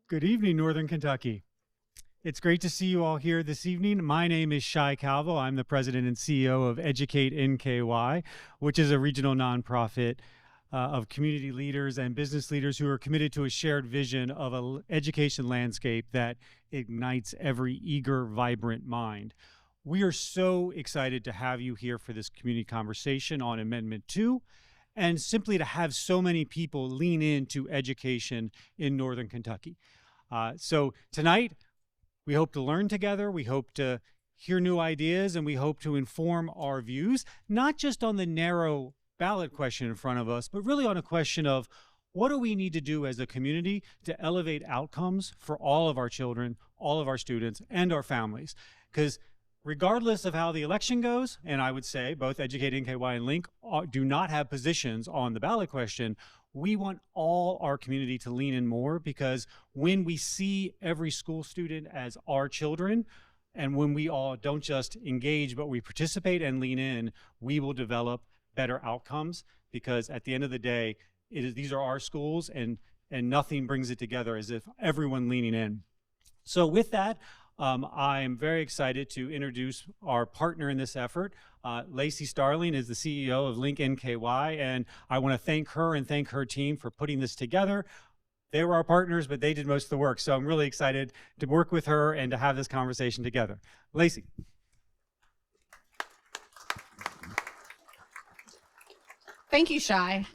Good evening, Northern Kentucky. It's great to see you all here this evening. My name is Shai Calvo. I'm the president and CEO of EducateNKY, which is a regional nonprofit of community leaders and business leaders who are committed to a shared vision of an education landscape that ignites every eager, vibrant mind. We are so excited to have you here for this community conversation on Amendment 2, and simply to have so many people lean into education in Northern Kentucky. So tonight, we hope to learn together, we hope to hear new ideas, and we hope to inform our views, not just on the narrow ballot question in front of us, but really on a question of what do we need to do as a community to elevate outcomes for all of our children, all of our students, and our families. Because regardless of how the election goes, and I would say both EducateNKY and Link do not have positions on the ballot question, we want all our community to lean in more, because when we see every school student as our children, and when we all don't just engage, but we participate and lean in, we will develop better outcomes, because at the end of the day, these are our schools, and nothing brings it together as if everyone leaning in. So with that, I'm very excited to introduce our partner in this effort. Lacey Starling is the CEO of Link NKY, and I want to thank her and thank her team for putting this together. They were our partners, but they did most of the work, so I'm really excited to work with her and to have this conversation together. Lacey. Thank you, Shai.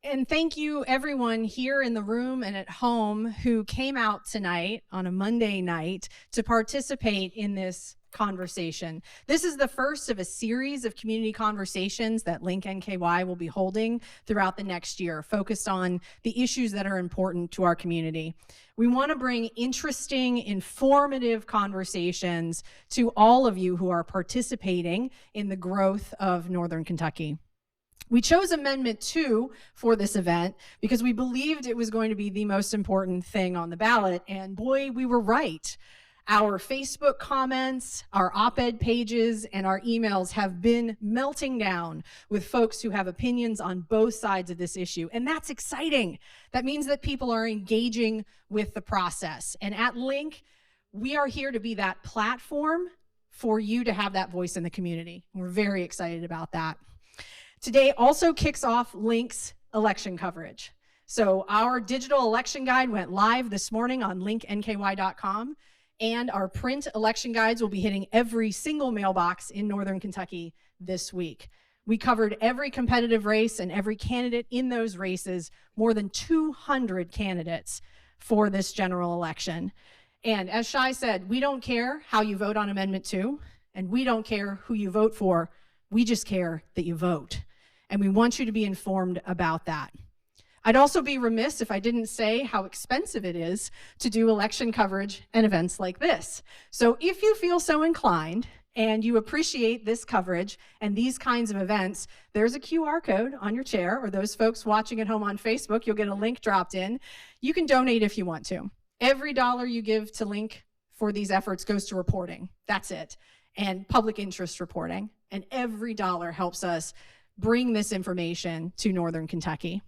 And thank you everyone here in the room and at home who came out tonight on a Monday night to participate in this conversation. This is the first of a series of community conversations that Link NKY will be holding throughout the next year, focused on the issues that are important to our community. We want to bring interesting, informative conversations to all of you who are participating in the growth of Northern Kentucky. We chose Amendment 2 for this event because we believed it was going to be the most important thing on the ballot, and boy, we were right. Our Facebook comments, our op-ed pages, and our emails have been melting down with folks who have opinions on both sides of this issue, and that's exciting. That means that people are engaging with the process, and at Link, we are here to be that platform for you to have that voice in the community. We're very excited about that. Today also kicks off Link's election coverage. So our digital election guide went live this morning on linknky.com, and our print election guides will be hitting every single mailbox in Northern Kentucky this week. We covered every competitive race and every candidate in those races, more than 200 candidates for this general election. And as Shai said, we don't care how you vote on Amendment 2, and we don't care who you vote for. We just care that you vote. And we want you to be informed about that. I'd also be remiss if I didn't say how expensive it is to do election coverage and events like this. So if you feel so inclined and you appreciate this coverage and these kinds of events, there's a QR code on your chair, or those folks watching at home on Facebook, you'll get a link dropped in. You can donate if you want to. Every dollar you give to Link for these efforts goes to reporting. That's it. And public interest reporting. And every dollar helps us bring this information to Northern Kentucky.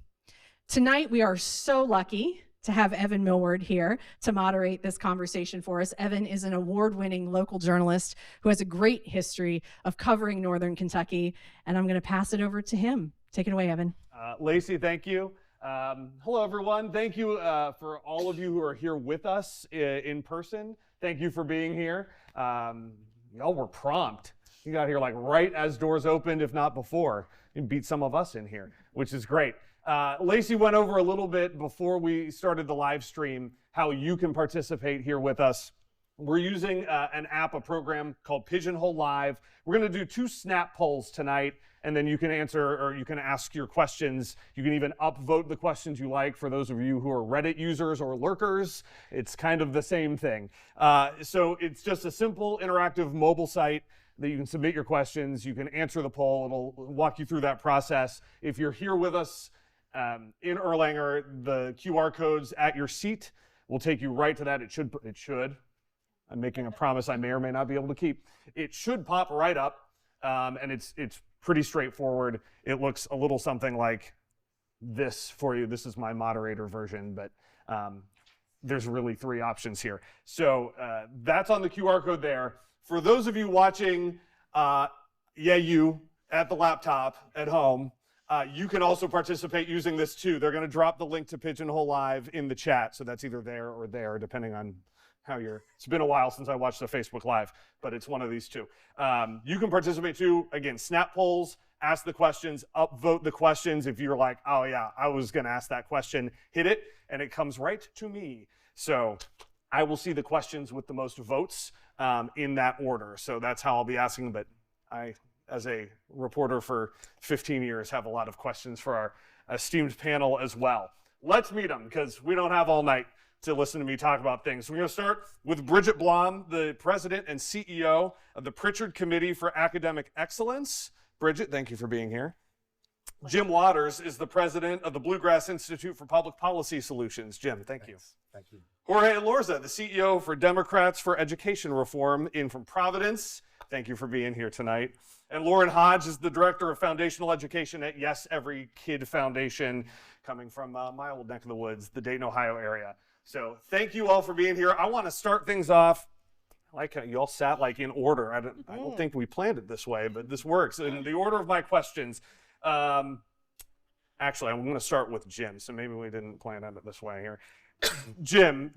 Tonight, we are so lucky to have Evan Millward here to moderate this conversation for us. Evan is an award-winning local journalist who has a great history of covering Northern Kentucky, and I'm going to pass it over to him. Take it away, Evan. Lacey, thank you. Hello, everyone. Thank you for all of you who are here with us in person. Thank you for being here. Y'all were prompt. You got here like right as doors opened, if not before. You beat some of us in here, which is great. Lacey went over a little bit before we started the live stream how you can participate here with us. We're using an app, a program called Pigeonhole Live. We're going to do 2 snap polls tonight, and then you can answer or you can ask your questions. You can even upvote the questions you like for those of you who are Reddit users or lurkers. It's kind of the same thing. So it's just a simple interactive mobile site that you can submit your questions. You can answer the poll. It'll walk you through that process. If you're here with us in Erlanger, the QR codes at your seat will take you right to that. It should. I'm making a promise I may or may not be able to keep. It should pop right up, and it's pretty straightforward. It looks a little something like this for you. This is my moderator version, but there's really 3 options here. So that's on the QR code there. For those of you watching, you at the laptop at home, you can also participate using this too. They're going to drop the link to Pigeonhole Live in the chat, so that's either there or there, depending on how you're. It's been a while since I watched the Facebook Live, but it's one of these two. You can participate too. Again, snap polls, ask the questions, upvote the questions. If you're like, oh yeah, I was going to ask that question, hit it, and it comes right to me. So I will see the questions with the most votes in that order. So that's how I'll be asking. But I, as a reporter for 15 years, have a lot of questions for our esteemed panel as well. Let's meet them, because we don't have all night to listen to me talk about things. So we're going to start with Brigitte Blom, the president and CEO of the Pritchard Committee for Academic Excellence. Brigitte, thank you for being here. Jim Waters is the president of the Bluegrass Institute for Public Policy Solutions. Jim, thank you. Thank you. Jorge Elorza, the CEO for Democrats for Education Reform in from Providence. Thank you for being here tonight. And Lauren Hodge is the director of foundational education at Yes Every Kid Foundation, coming from my old neck of the woods, the Dayton, Ohio area. So thank you all for being here. I want to start things off. Like you all sat like in order. I don't think we planned it this way, but this works. In the order of my questions, actually, I'm going to start with Jim. So maybe we didn't plan it this way here. Jim,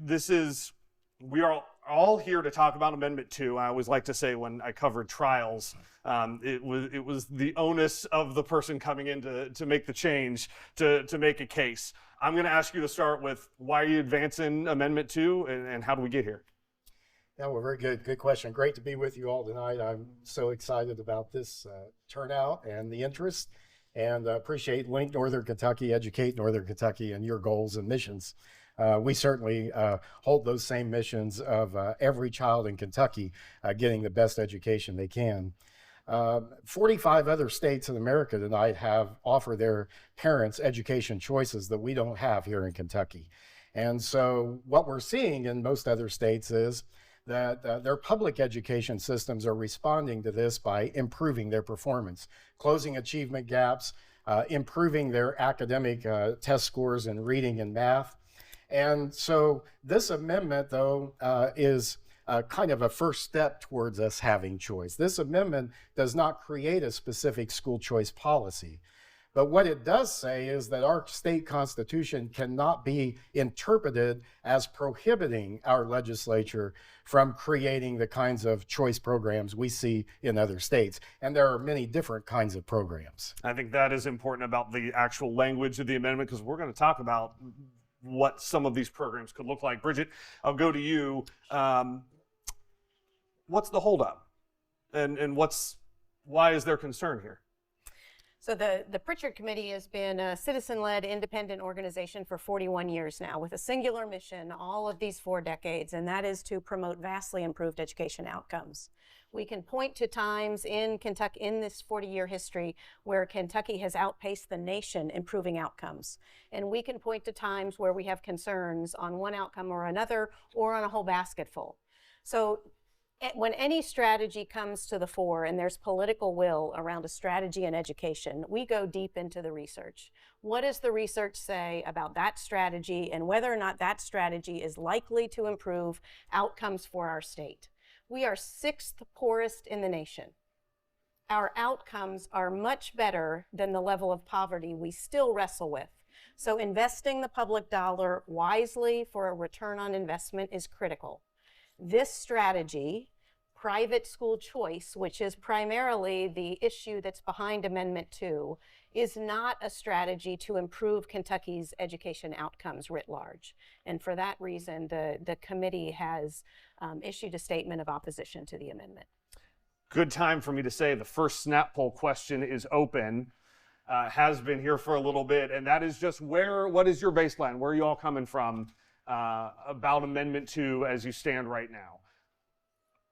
we are all here to talk about Amendment 2. I always like to say when I covered trials, it was the onus of the person coming in to make the change, to make a case. I'm going to ask you to start with, why are you advancing Amendment 2 and how do we get here? Yeah, well, very good. Good question. Great to be with you all tonight. I'm so excited about this turnout and the interest, and appreciate Link Northern Kentucky, Educate Northern Kentucky, and your goals and missions. We certainly hold those same missions of every child in Kentucky getting the best education they can. 45 other states in America tonight have offered their parents education choices that we don't have here in Kentucky. And so what we're seeing in most other states is that their public education systems are responding to this by improving their performance, closing achievement gaps, improving their academic test scores in reading and math. And so this amendment, though, is kind of a first step towards us having choice. This amendment does not create a specific school choice policy. But what it does say is that our state constitution cannot be interpreted as prohibiting our legislature from creating the kinds of choice programs we see in other states. And there are many different kinds of programs. I think that is important about the actual language of the amendment, because we're going to talk about what some of these programs could look like. Brigitte, I'll go to you. What's the holdup? And why is there concern here? So the Pritchard Committee has been a citizen-led independent organization for 41 years now, with a singular mission all of these 4 decades, and that is to promote vastly improved education outcomes. We can point to times in Kentucky, in this 40-year history, where Kentucky has outpaced the nation improving outcomes. And we can point to times where we have concerns on one outcome or another, or on a whole basketful. So when any strategy comes to the fore and there's political will around a strategy in education, we go deep into the research. What does the research say about that strategy and whether or not that strategy is likely to improve outcomes for our state? We are 6th poorest in the nation. Our outcomes are much better than the level of poverty we still wrestle with. So investing the public dollar wisely for a return on investment is critical. This strategy, private school choice, which is primarily the issue that's behind Amendment 2, is not a strategy to improve Kentucky's education outcomes writ large. And for that reason, the committee has issued a statement of opposition to the amendment. Good time for me to say the first snap poll question is open, has been here for a little bit, and that is just what is your baseline? Where are you all coming from about Amendment 2 as you stand right now?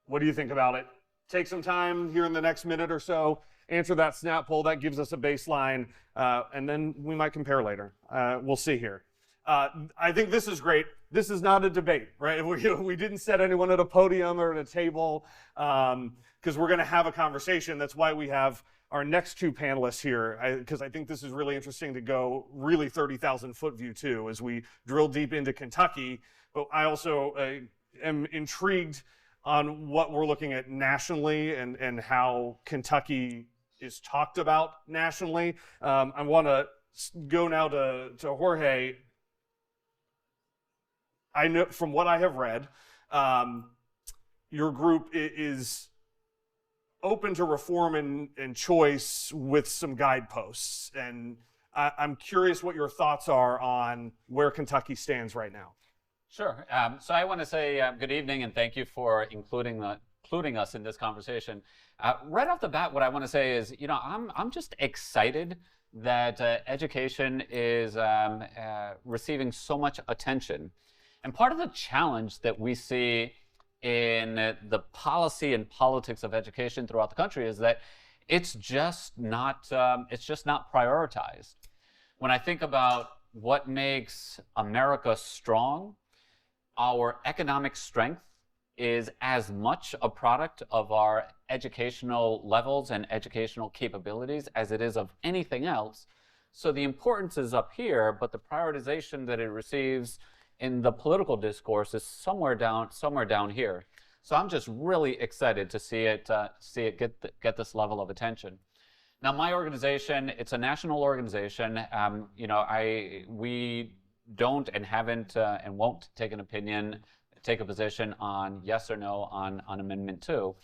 What do you think about it? Take some time here in the next minute or so, answer that snap poll. That gives us a baseline, and then we might compare later. We'll see here. I think this is great. This is not a debate, right? We didn't set anyone at a podium or at a table, because we're going to have a conversation. That's why we have our next two panelists here, because I think this is really interesting to go really 30,000 foot view too, as we drill deep into Kentucky. But I also am intrigued on what we're looking at nationally and how Kentucky is talked about nationally. I want to go now to Jorge. I know from what I have read, your group is open to reform and choice with some guideposts. And I'm curious what your thoughts are on where Kentucky stands right now. Sure. So I want to say good evening and thank you for including us in this conversation. Right off the bat, what I want to say is, I'm just excited that education is receiving so much attention. And part of the challenge that we see in the policy and politics of education throughout the country is that it's just not prioritized. When I think about what makes America strong, our economic strength is as much a product of our educational levels and educational capabilities as it is of anything else. So the importance is up here, but the prioritization that it receives in the political discourse is somewhere down here. So I'm just really excited to see it get this level of attention. Now, my organization, it's a national organization. We don't and haven't and won't take a position on yes or no on Amendment 2.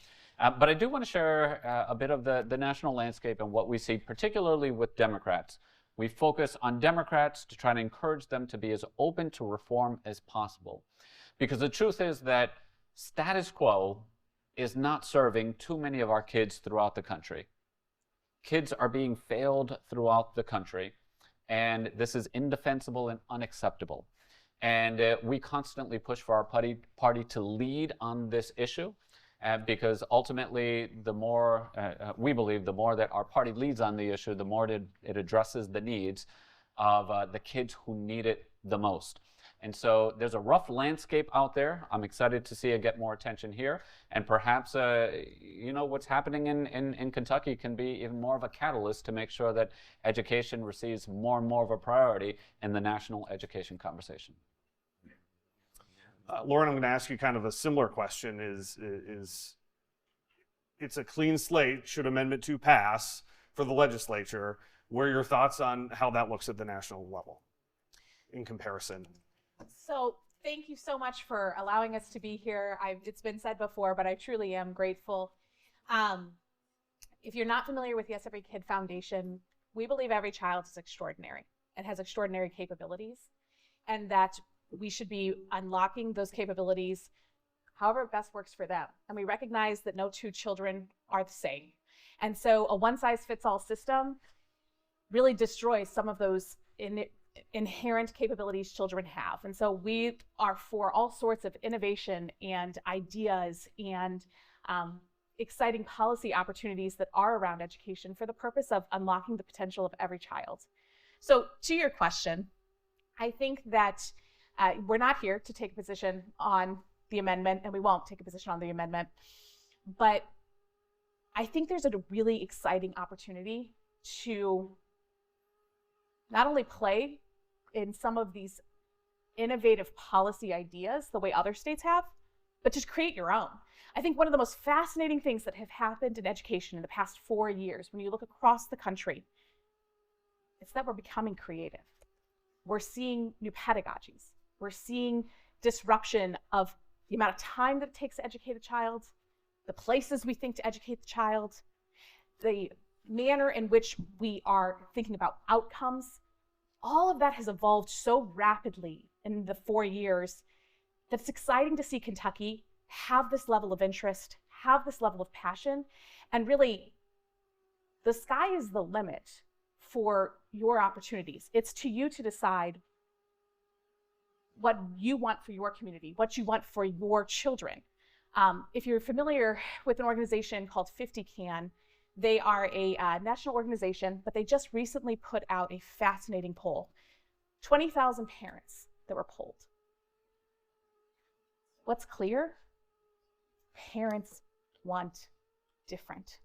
But I do want to share a bit of the national landscape and what we see, particularly with Democrats. We focus on Democrats to try to encourage them to be as open to reform as possible. Because the truth is that status quo is not serving too many of our kids throughout the country. Kids are being failed throughout the country, and this is indefensible and unacceptable. And we constantly push for our party to lead on this issue, because ultimately, the more we believe, the more that our party leads on the issue, the more it addresses the needs of the kids who need it the most. And so there's a rough landscape out there. I'm excited to see it get more attention here. And perhaps, what's happening in Kentucky can be even more of a catalyst to make sure that education receives more and more of a priority in the national education conversation. Lauren, I'm going to ask you kind of a similar question. It's a clean slate, should Amendment 2 pass for the legislature? What are your thoughts on how that looks at the national level in comparison? So thank you so much for allowing us to be here. It's been said before, but I truly am grateful. If you're not familiar with Yes Every Kid Foundation, we believe every child is extraordinary and has extraordinary capabilities, and that we should be unlocking those capabilities however it best works for them. And we recognize that no two children are the same. And so a one-size-fits-all system really destroys some of those inherent capabilities children have. And so we are for all sorts of innovation and ideas and exciting policy opportunities that are around education for the purpose of unlocking the potential of every child. So to your question, I think that we're not here to take a position on the amendment, and we won't take a position on the amendment. But I think there's a really exciting opportunity to not only play in some of these innovative policy ideas the way other states have, but to create your own. I think one of the most fascinating things that have happened in education in the past 4 years, when you look across the country, it's that we're becoming creative. We're seeing new pedagogies. We're seeing disruption of the amount of time that it takes to educate a child, the places we think to educate the child, the manner in which we are thinking about outcomes. All of that has evolved so rapidly in the 4 years that it's exciting to see Kentucky have this level of interest, have this level of passion, and really, the sky is the limit for your opportunities. It's to you to decide what you want for your community, what you want for your children. If you're familiar with an organization called 50 Can, they are a national organization, but they just recently put out a fascinating poll. 20,000 parents that were polled. What's clear? Parents want different.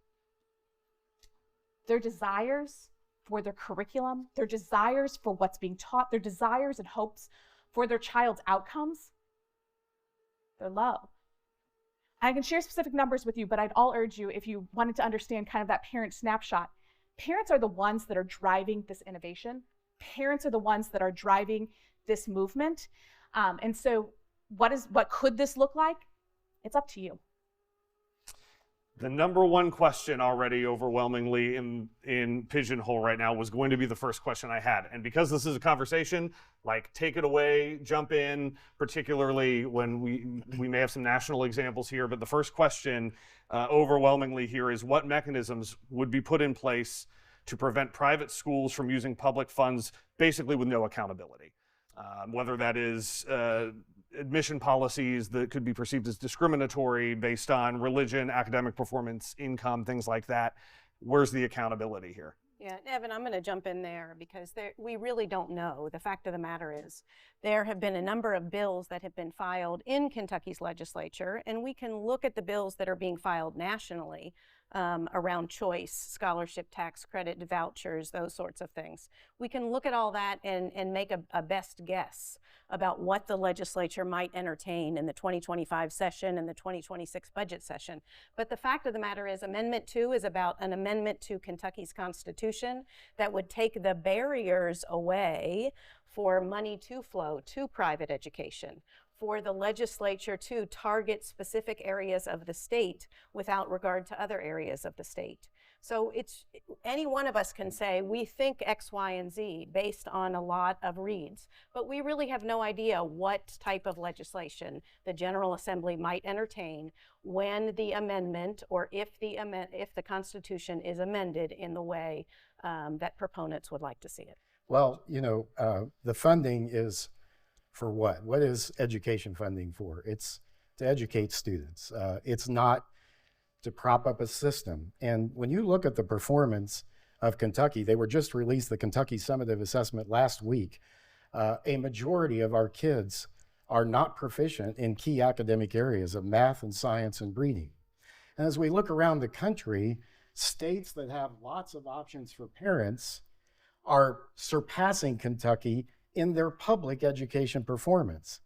their desires for their curriculum, their desires for what's being taught, their desires and hopes for their child's outcomes, they're low. I can share specific numbers with you, but I'd all urge you, if you wanted to understand kind of that parent snapshot, parents are the ones that are driving this innovation. Parents are the ones that are driving this movement. And so what could this look like? It's up to you. The number one question already overwhelmingly in Pigeonhole right now was going to be the first question I had. And because this is a conversation, like, take it away, jump in, particularly when we may have some national examples here. But the first question overwhelmingly here is, what mechanisms would be put in place to prevent private schools from using public funds basically with no accountability? Whether that is admission policies that could be perceived as discriminatory based on religion, academic performance, income, things like that. Where's the accountability here? Yeah, Evan, I'm going to jump in there because we really don't know. The fact of the matter is there have been a number of bills that have been filed in Kentucky's legislature, and we can look at the bills that are being filed nationally around choice, scholarship, tax credit, vouchers, those sorts of things. We can look at all that and make a best guess about what the legislature might entertain in the 2025 session and the 2026 budget session. But the fact of the matter is, Amendment 2 is about an amendment to Kentucky's Constitution that would take the barriers away for money to flow to private education, for the legislature to target specific areas of the state without regard to other areas of the state. So any one of us can say, we think X, Y, and Z based on a lot of reads, but we really have no idea what type of legislation the General Assembly might entertain when the amendment, or if the Constitution is amended in the way that proponents would like to see it. Well, the funding is for what? What is education funding for? It's to educate students. It's not to prop up a system. And when you look at the performance of Kentucky, they were just released the Kentucky Summative Assessment last week. A majority of our kids are not proficient in key academic areas of math and science and reading. And as we look around the country, states that have lots of options for parents are surpassing Kentucky in their public education performance.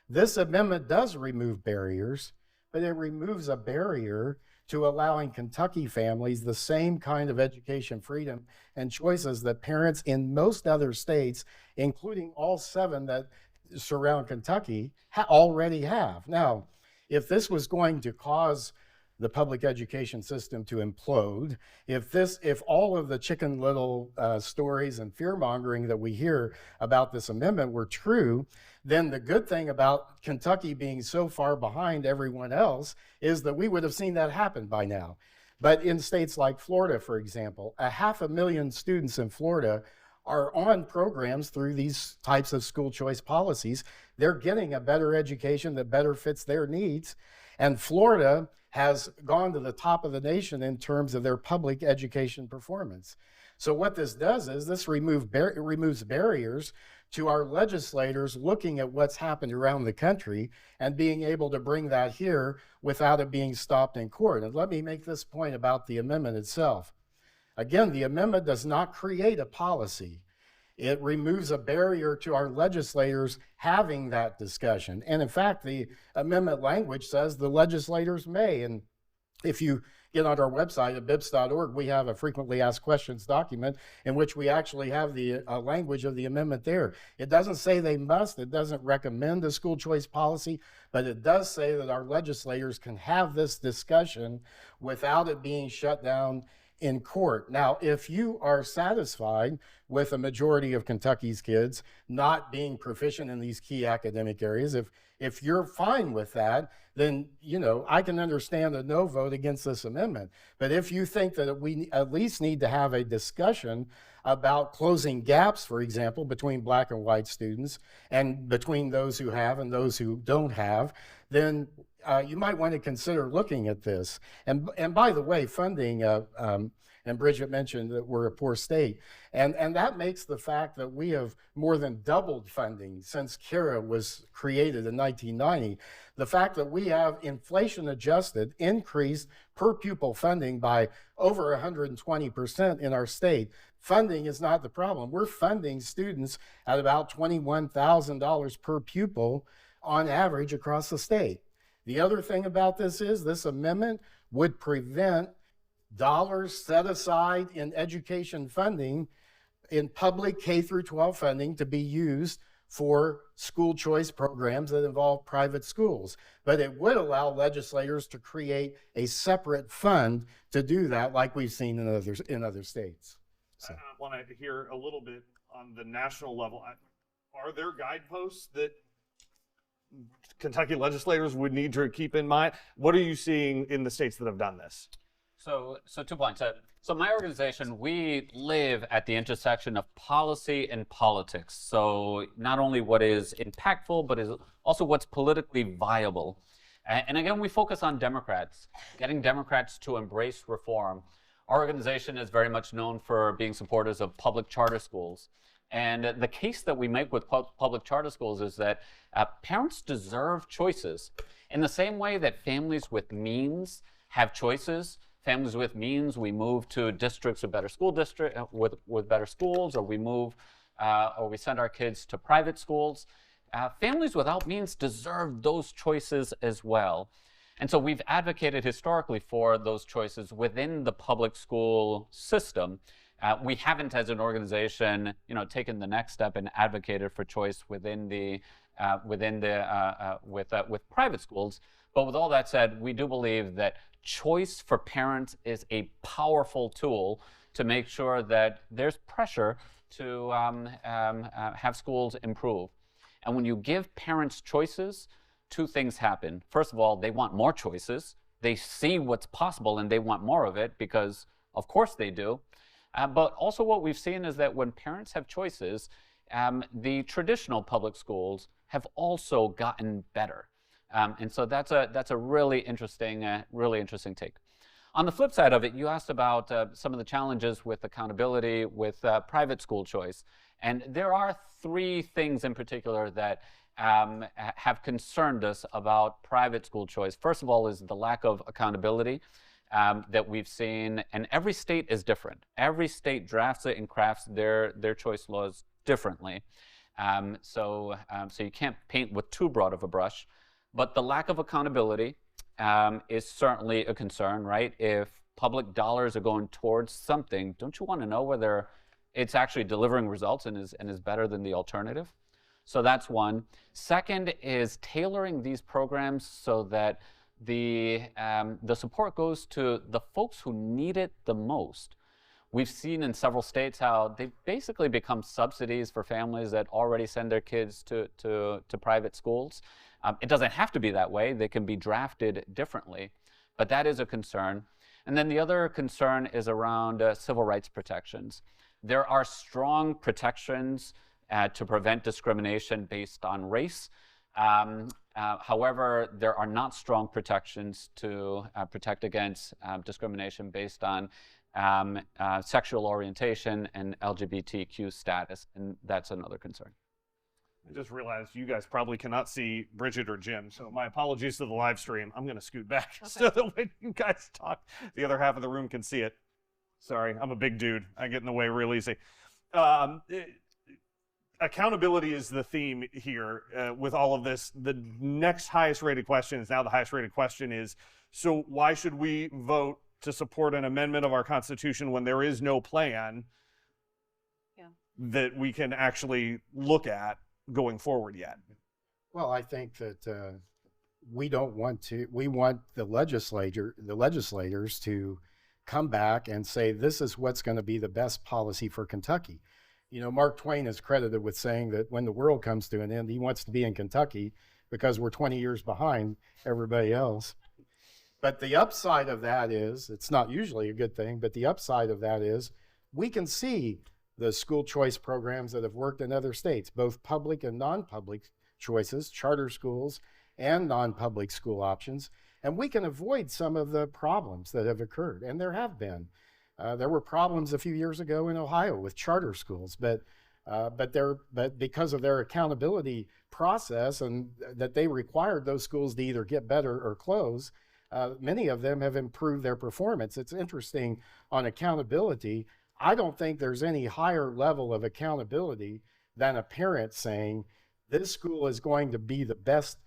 This amendment does remove barriers, but it removes a barrier to allowing Kentucky families the same kind of education freedom and choices that parents in most other states, including all 7 that surround Kentucky, already have. Now, if this was going to cause the public education system to implode, if all of the Chicken Little stories and fear-mongering that we hear about this amendment were true, then the good thing about Kentucky being so far behind everyone else is that we would have seen that happen by now. But in states like Florida, for example, 500,000 students in Florida are on programs through these types of school choice policies. They're getting a better education that better fits their needs. And Florida has gone to the top of the nation in terms of their public education performance. So what this does is this removes barriers to our legislators looking at what's happened around the country and being able to bring that here without it being stopped in court. And let me make this point about the amendment itself. Again, the amendment does not create a policy. It removes a barrier to our legislators having that discussion. And in fact, the amendment language says the legislators may. And if you get on our website at bips.org, we have a frequently asked questions document in which we actually have the language of the amendment there. It doesn't say they must, it doesn't recommend a school choice policy, but it does say that our legislators can have this discussion without it being shut down in court. Now, if you are satisfied with a majority of Kentucky's kids not being proficient in these key academic areas, if you're fine with that, then, I can understand a no vote against this amendment. But if you think that we at least need to have a discussion about closing gaps, for example, between black and white students and between those who have and those who don't have, then you might want to consider looking at this. And by the way, funding And Brigitte mentioned that we're a poor state. And that makes the fact that we have more than doubled funding since KIRA was created in 1990, the fact that we have inflation-adjusted, increased per pupil funding by over 120% in our state. Funding is not the problem. We're funding students at about $21,000 per pupil on average across the state. The other thing about this is this amendment would prevent dollars set aside in education funding in public K through 12 funding to be used for school choice programs that involve private schools. But it would allow legislators to create a separate fund to do that, like we've seen in other states. So. I want to hear a little bit on the national level. Are there guideposts that Kentucky legislators would need to keep in mind? What are you seeing in the states that have done this? So 2 points. So my organization, we live at the intersection of policy and politics. So not only what is impactful, but is also what's politically viable. And again, we focus on Democrats, getting Democrats to embrace reform. Our organization is very much known for being supporters of public charter schools. And the case that we make with public charter schools is that parents deserve choices. In the same way that families with means have choices, families with means, we move to districts with better school district with better schools, or we move or we send our kids to private schools. Families without means deserve those choices as well. And so we've advocated historically for those choices within the public school system. We haven't, as an organization, taken the next step and advocated for choice with private schools. But with all that said, we do believe that choice for parents is a powerful tool to make sure that there's pressure to have schools improve. And when you give parents choices, 2 things happen. First of all, they want more choices. They see what's possible and they want more of it because, of course, they do. But also what we've seen is that when parents have choices, the traditional public schools have also gotten better. And so that's a really interesting take. On the flip side of it, you asked about some of the challenges with accountability with private school choice. And there are 3 things in particular that have concerned us about private school choice. First of all is the lack of accountability that we've seen, and every state is different. Every state drafts it and crafts their choice laws differently. So you can't paint with too broad of a brush. But the lack of accountability is certainly a concern, right? If public dollars are going towards something, don't you want to know whether it's actually delivering results and is better than the alternative? So that's one. Second is tailoring these programs so that the support goes to the folks who need it the most. We've seen in several states how they've basically become subsidies for families that already send their kids to private schools. It doesn't have to be that way. They can be drafted differently, but that is a concern. And then the other concern is around civil rights protections. There are strong protections to prevent discrimination based on race. However, there are not strong protections to protect against discrimination based on sexual orientation and LGBTQ status, and that's another concern. I just realized you guys probably cannot see Brigitte or Jim, so my apologies to the live stream. I'm going to scoot back so that when you guys talk, the other half of the room can see it. Sorry, I'm a big dude. I get in the way real easy. Accountability is the theme here with all of this. The next highest rated question is now the highest rated question is, so why should we vote to support an amendment of our Constitution when there is no plan that we can actually look at going forward yet? Well, I think that we want the legislators to come back and say, this is what's going to be the best policy for Kentucky. You know, Mark Twain is credited with saying that when the world comes to an end, he wants to be in Kentucky because we're 20 years behind everybody else. But the upside of that is, it's not usually a good thing, but the upside of that is we can see the school choice programs that have worked in other states, both public and non-public choices, charter schools and non-public school options, and we can avoid some of the problems that have occurred, and there have been. There were problems a few years ago in Ohio with charter schools, but because of their accountability process and that they required those schools to either get better or close, many of them have improved their performance. It's interesting on accountability. I don't think there's any higher level of accountability than a parent saying, this school is going to be the best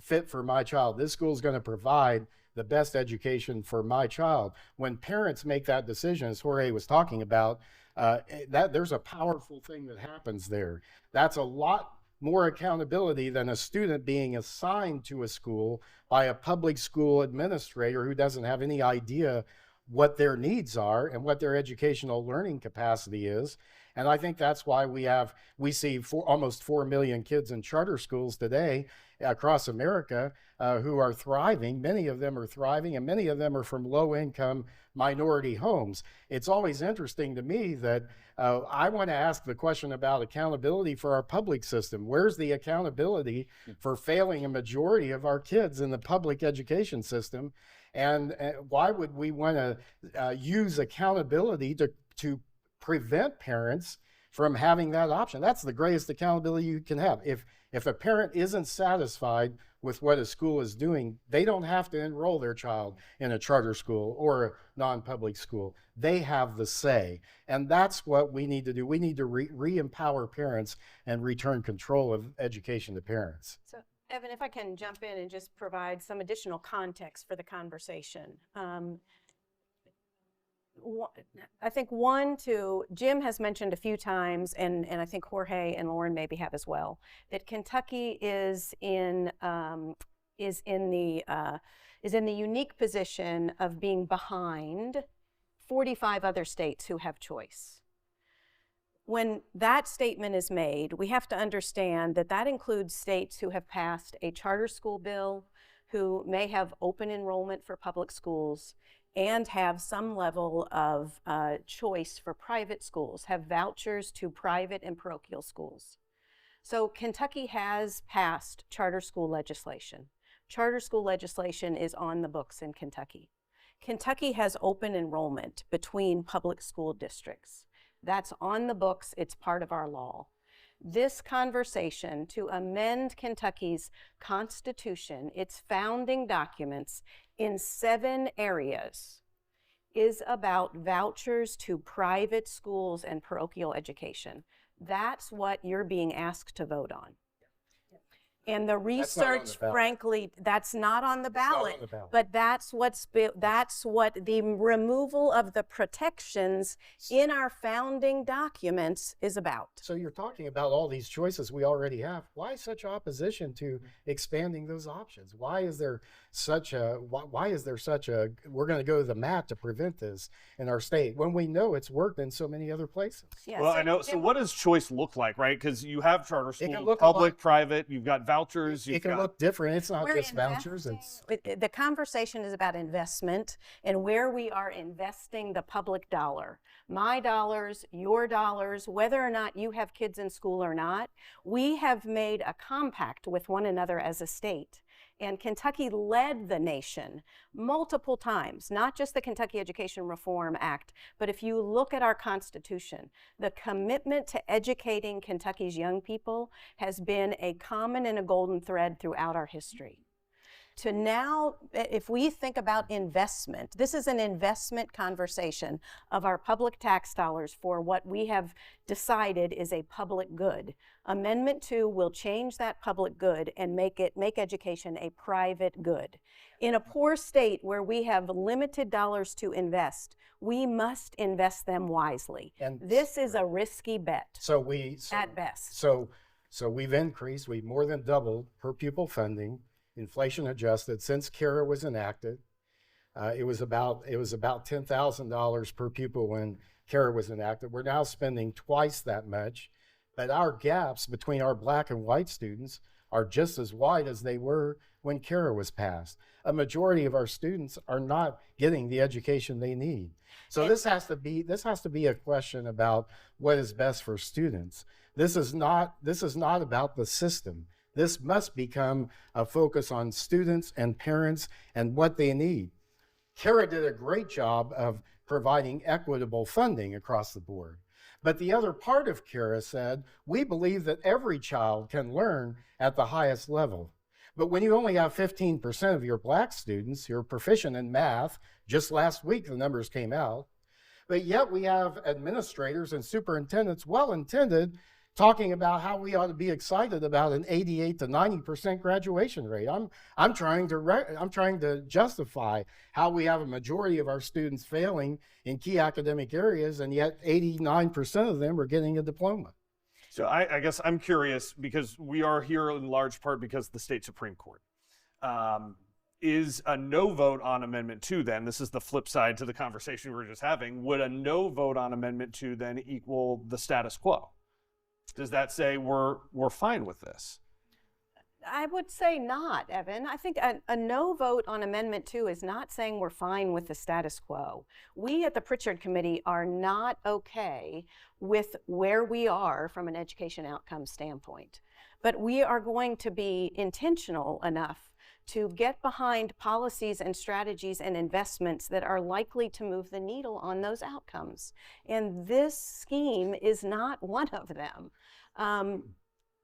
fit for my child. This school is going to provide the best education for my child. When parents make that decision, as Jorge was talking about, that there's a powerful thing that happens there. That's a lot more accountability than a student being assigned to a school by a public school administrator who doesn't have any idea what their needs are and what their educational learning capacity is. And I think that's why we see almost 4 million kids in charter schools today across America who are thriving. Many of them are thriving, and many of them are from low-income minority homes. It's always interesting to me that I want to ask the question about accountability for our public system. Where's the accountability for failing a majority of our kids in the public education system? And why would we want to use accountability to prevent parents from having that option? That's the greatest accountability you can have. If a parent isn't satisfied with what a school is doing, they don't have to enroll their child in a charter school or a non-public school. They have the say. And that's what we need to do. We need to re-empower parents and return control of education to parents. So, Evan, if I can jump in and just provide some additional context for the conversation. I think Jim has mentioned a few times, and I think Jorge and Lauren maybe have as well, that Kentucky is in the unique position of being behind 45 other states who have choice. When that statement is made, we have to understand that that includes states who have passed a charter school bill, who may have open enrollment for public schools, and have some level of choice for private schools, have vouchers to private and parochial schools. So Kentucky has passed charter school legislation. Charter school legislation is on the books in Kentucky. Kentucky has open enrollment between public school districts. That's on the books, it's part of our law. This conversation to amend Kentucky's Constitution, its founding documents, in 7 areas is about vouchers to private schools and parochial education. That's what you're being asked to vote on. And the research, frankly, that's not on the ballot, but that's what the removal of the protections in our founding documents is about. So you're talking about all these choices we already have. Why such opposition to expanding those options? Why is there such a, we're going to go to the mat to prevent this in our state when we know it's worked in so many other places? Yeah, well, I know. So what does choice look like, right? Because you have charter school, public, private, you've got vouchers. It can look different. It's not just vouchers. The conversation is about investment and where we are investing the public dollar. My dollars, your dollars, whether or not you have kids in school or not, we have made a compact with one another as a state. And Kentucky led the nation multiple times, not just the Kentucky Education Reform Act, but if you look at our Constitution, the commitment to educating Kentucky's young people has been a common and a golden thread throughout our history. To now, if we think about investment, this is an investment conversation of our public tax dollars for what we have decided is a public good. Amendment 2 will change that public good and make education a private good. In a poor state where we have limited dollars to invest, we must invest them wisely. And this is a risky bet at best. So we've increased, we've more than doubled per pupil funding, inflation adjusted, since CARA was enacted. It was about $10,000 per pupil when CARA was enacted. We're now spending twice that much, but our gaps between our black and white students are just as wide as they were when CARA was passed. A majority of our students are not getting the education they need. So this has to be a question about what is best for students. This is not about the system. This must become a focus on students and parents and what they need. CARA did a great job of providing equitable funding across the board. But the other part of Kara said, we believe that every child can learn at the highest level. But when you only have 15% of your Black students who are proficient in math, just last week the numbers came out, but yet we have administrators and superintendents, well-intended, talking about how we ought to be excited about an 88 to 90% graduation rate. I'm trying to justify how we have a majority of our students failing in key academic areas, and yet 89% of them are getting a diploma. So I guess I'm curious, because we are here in large part because of the state Supreme Court. Is a no vote on Amendment 2 then, this is the flip side to the conversation we were just having, would a no vote on Amendment 2 then equal the status quo? Does that say we're fine with this? I would say not, Evan. I think a no vote on Amendment 2 is not saying we're fine with the status quo. We at the Pritchard Committee are not okay with where we are from an education outcome standpoint. But we are going to be intentional enough to get behind policies and strategies and investments that are likely to move the needle on those outcomes. And this scheme is not one of them.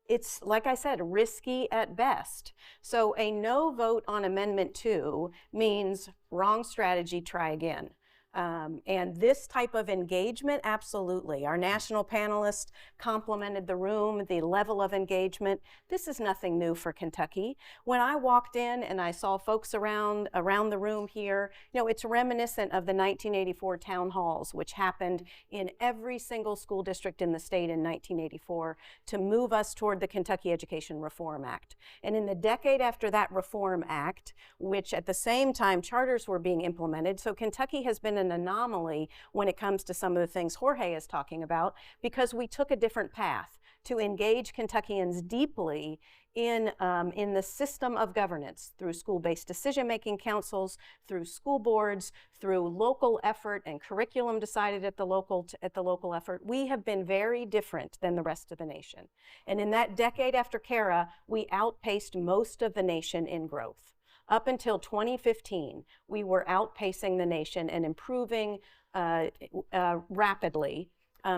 It's, like I said, risky at best. So a no vote on Amendment 2 means wrong strategy, try again. And this type of engagement, absolutely. Our national panelists complimented the room, the level of engagement. This is nothing new for Kentucky. When I walked in and I saw folks around the room here, you know, it's reminiscent of the 1984 town halls, which happened in every single school district in the state in 1984 to move us toward the Kentucky Education Reform Act. And in the decade after that Reform Act, which at the same time charters were being implemented, so Kentucky has been an anomaly when it comes to some of the things Jorge is talking about, because we took a different path to engage Kentuckians deeply in the system of governance through school-based decision-making councils, through school boards, through local effort and curriculum decided at the local effort. We have been very different than the rest of the nation. And in that decade after Kara, we outpaced most of the nation in growth. Up until 2015, we were outpacing the nation and improving rapidly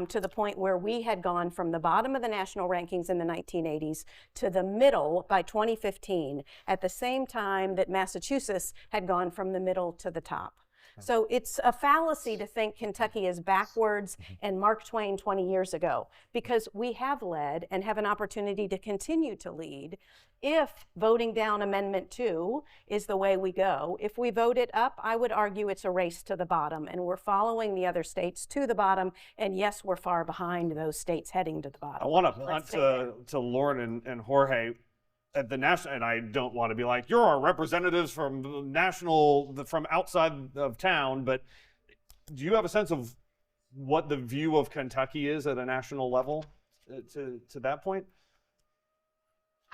to the point where we had gone from the bottom of the national rankings in the 1980s to the middle by 2015, at the same time that Massachusetts had gone from the middle to the top. So it's a fallacy to think Kentucky is backwards and Mark Twain 20 years ago, because we have led and have an opportunity to continue to lead. If voting down Amendment 2 is the way we go, if we vote it up, I would argue it's a race to the bottom, and we're following the other states to the bottom, and yes, we're far behind those states heading to the bottom. I want to punt to Lauren and Jorge at the national, and I don't want to be like, you're our representatives from from outside of town, but do you have a sense of what the view of Kentucky is at a national level to that point?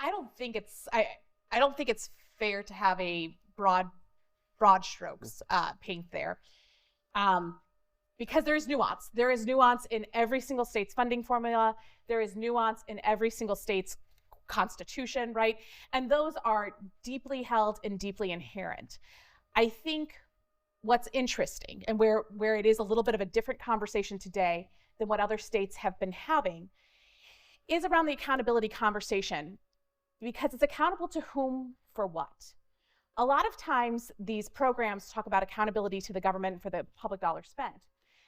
I don't think it's fair to have a broad strokes paint there, because there is nuance. There is nuance in every single state's funding formula. There is nuance in every single state's constitution, right? And those are deeply held and deeply inherent. I think what's interesting, and where it is a little bit of a different conversation today than what other states have been having, is around the accountability conversation, because it's accountable to whom for what. A lot of times these programs talk about accountability to the government for the public dollar spent.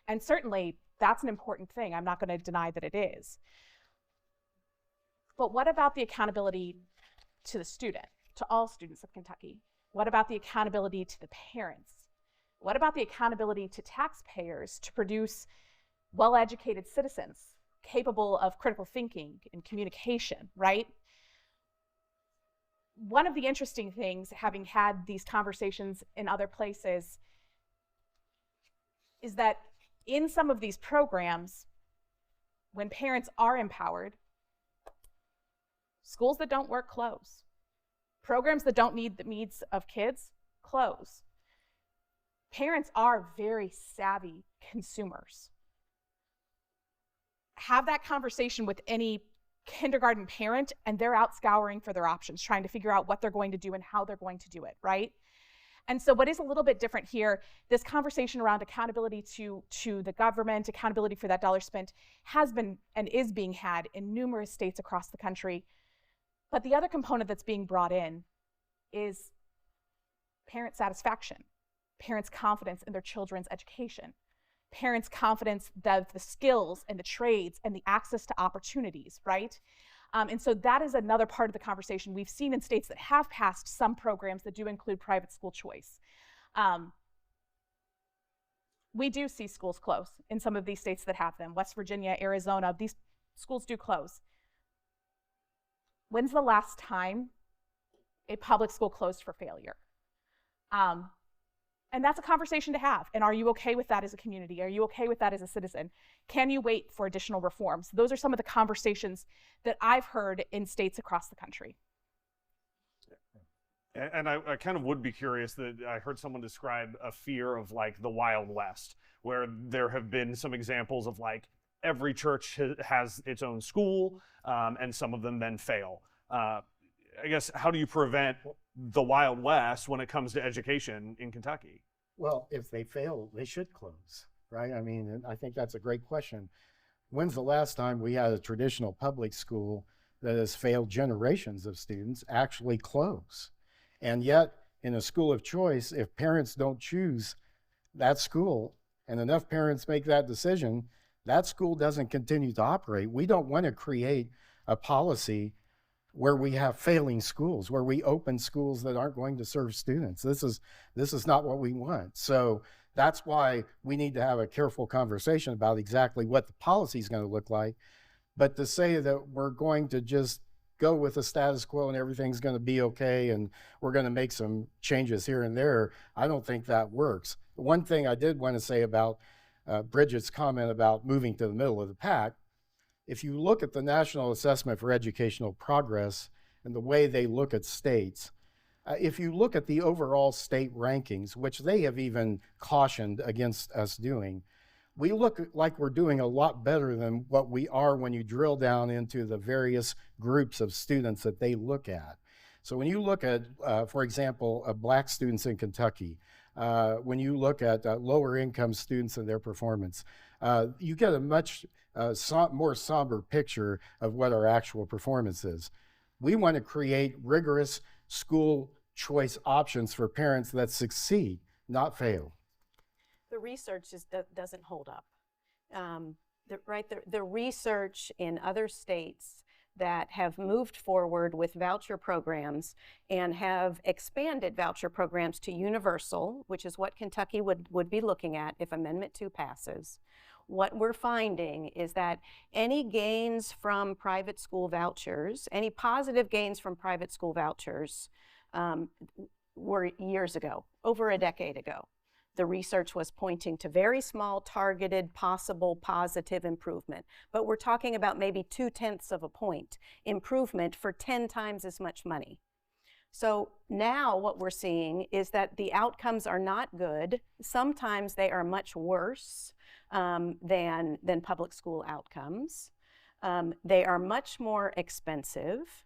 And certainly that's an important thing. I'm not going to deny that it is. But what about the accountability to the student, to all students of Kentucky? What about the accountability to the parents? What about the accountability to taxpayers to produce well-educated citizens capable of critical thinking and communication, right? One of the interesting things, having had these conversations in other places, is that in some of these programs, when parents are empowered, schools that don't work close. Programs that don't meet the needs of kids close. Parents are very savvy consumers. Have that conversation with any kindergarten parent, and they're out scouring for their options, trying to figure out what they're going to do and how they're going to do it, right? And so what is a little bit different here, this conversation around accountability to the government, accountability for that dollar spent, has been and is being had in numerous states across the country. But the other component that's being brought in is parent satisfaction, parents' confidence in their children's education, parents' confidence that the skills and the trades and the access to opportunities, right? And so that is another part of the conversation we've seen in states that have passed some programs that do include private school choice. We do see schools close in some of these states that have them. West Virginia, Arizona, these schools do close. When's the last time a public school closed for failure? And that's a conversation to have. And are you okay with that as a community? Are you okay with that as a citizen? Can you wait for additional reforms? Those are some of the conversations that I've heard in states across the country. And I kind of would be curious that I heard someone describe a fear of like the Wild West, where there have been some examples of like every church has its own school, and some of them then fail. I guess, how do you prevent the Wild West when it comes to education in Kentucky? Well, if they fail, they should close, right? I mean, I think that's a great question. When's the last time we had a traditional public school that has failed generations of students actually close? And yet, in a school of choice, if parents don't choose that school and enough parents make that decision, that school doesn't continue to operate. We don't want to create a policy where we have failing schools, where we open schools that aren't going to serve students. This is not what we want. So that's why we need to have a careful conversation about exactly what the policy is going to look like. But to say that we're going to just go with the status quo and everything's going to be okay and we're going to make some changes here and there, I don't think that works. One thing I did want to say about Brigitte's comment about moving to the middle of the pack, if you look at the National Assessment for Educational Progress and the way they look at states, if you look at the overall state rankings, which they have even cautioned against us doing, we look like we're doing a lot better than what we are when you drill down into the various groups of students that they look at. So when you look at, for example, Black students in Kentucky, when you look at lower income students and their performance, you get a much more somber picture of what our actual performance is. We want to create rigorous school choice options for parents that succeed, not fail. The research just doesn't hold up. The research in other states that have moved forward with voucher programs and have expanded voucher programs to universal, which is what Kentucky would be looking at if Amendment 2 passes. What we're finding is that any gains from private school vouchers, any positive gains from private school vouchers were years ago, over a decade ago. The research was pointing to very small, targeted, possible positive improvement. But we're talking about maybe 0.2 of a point improvement for 10 times as much money. So now what we're seeing is that the outcomes are not good. Sometimes they are much worse than public school outcomes. They are much more expensive.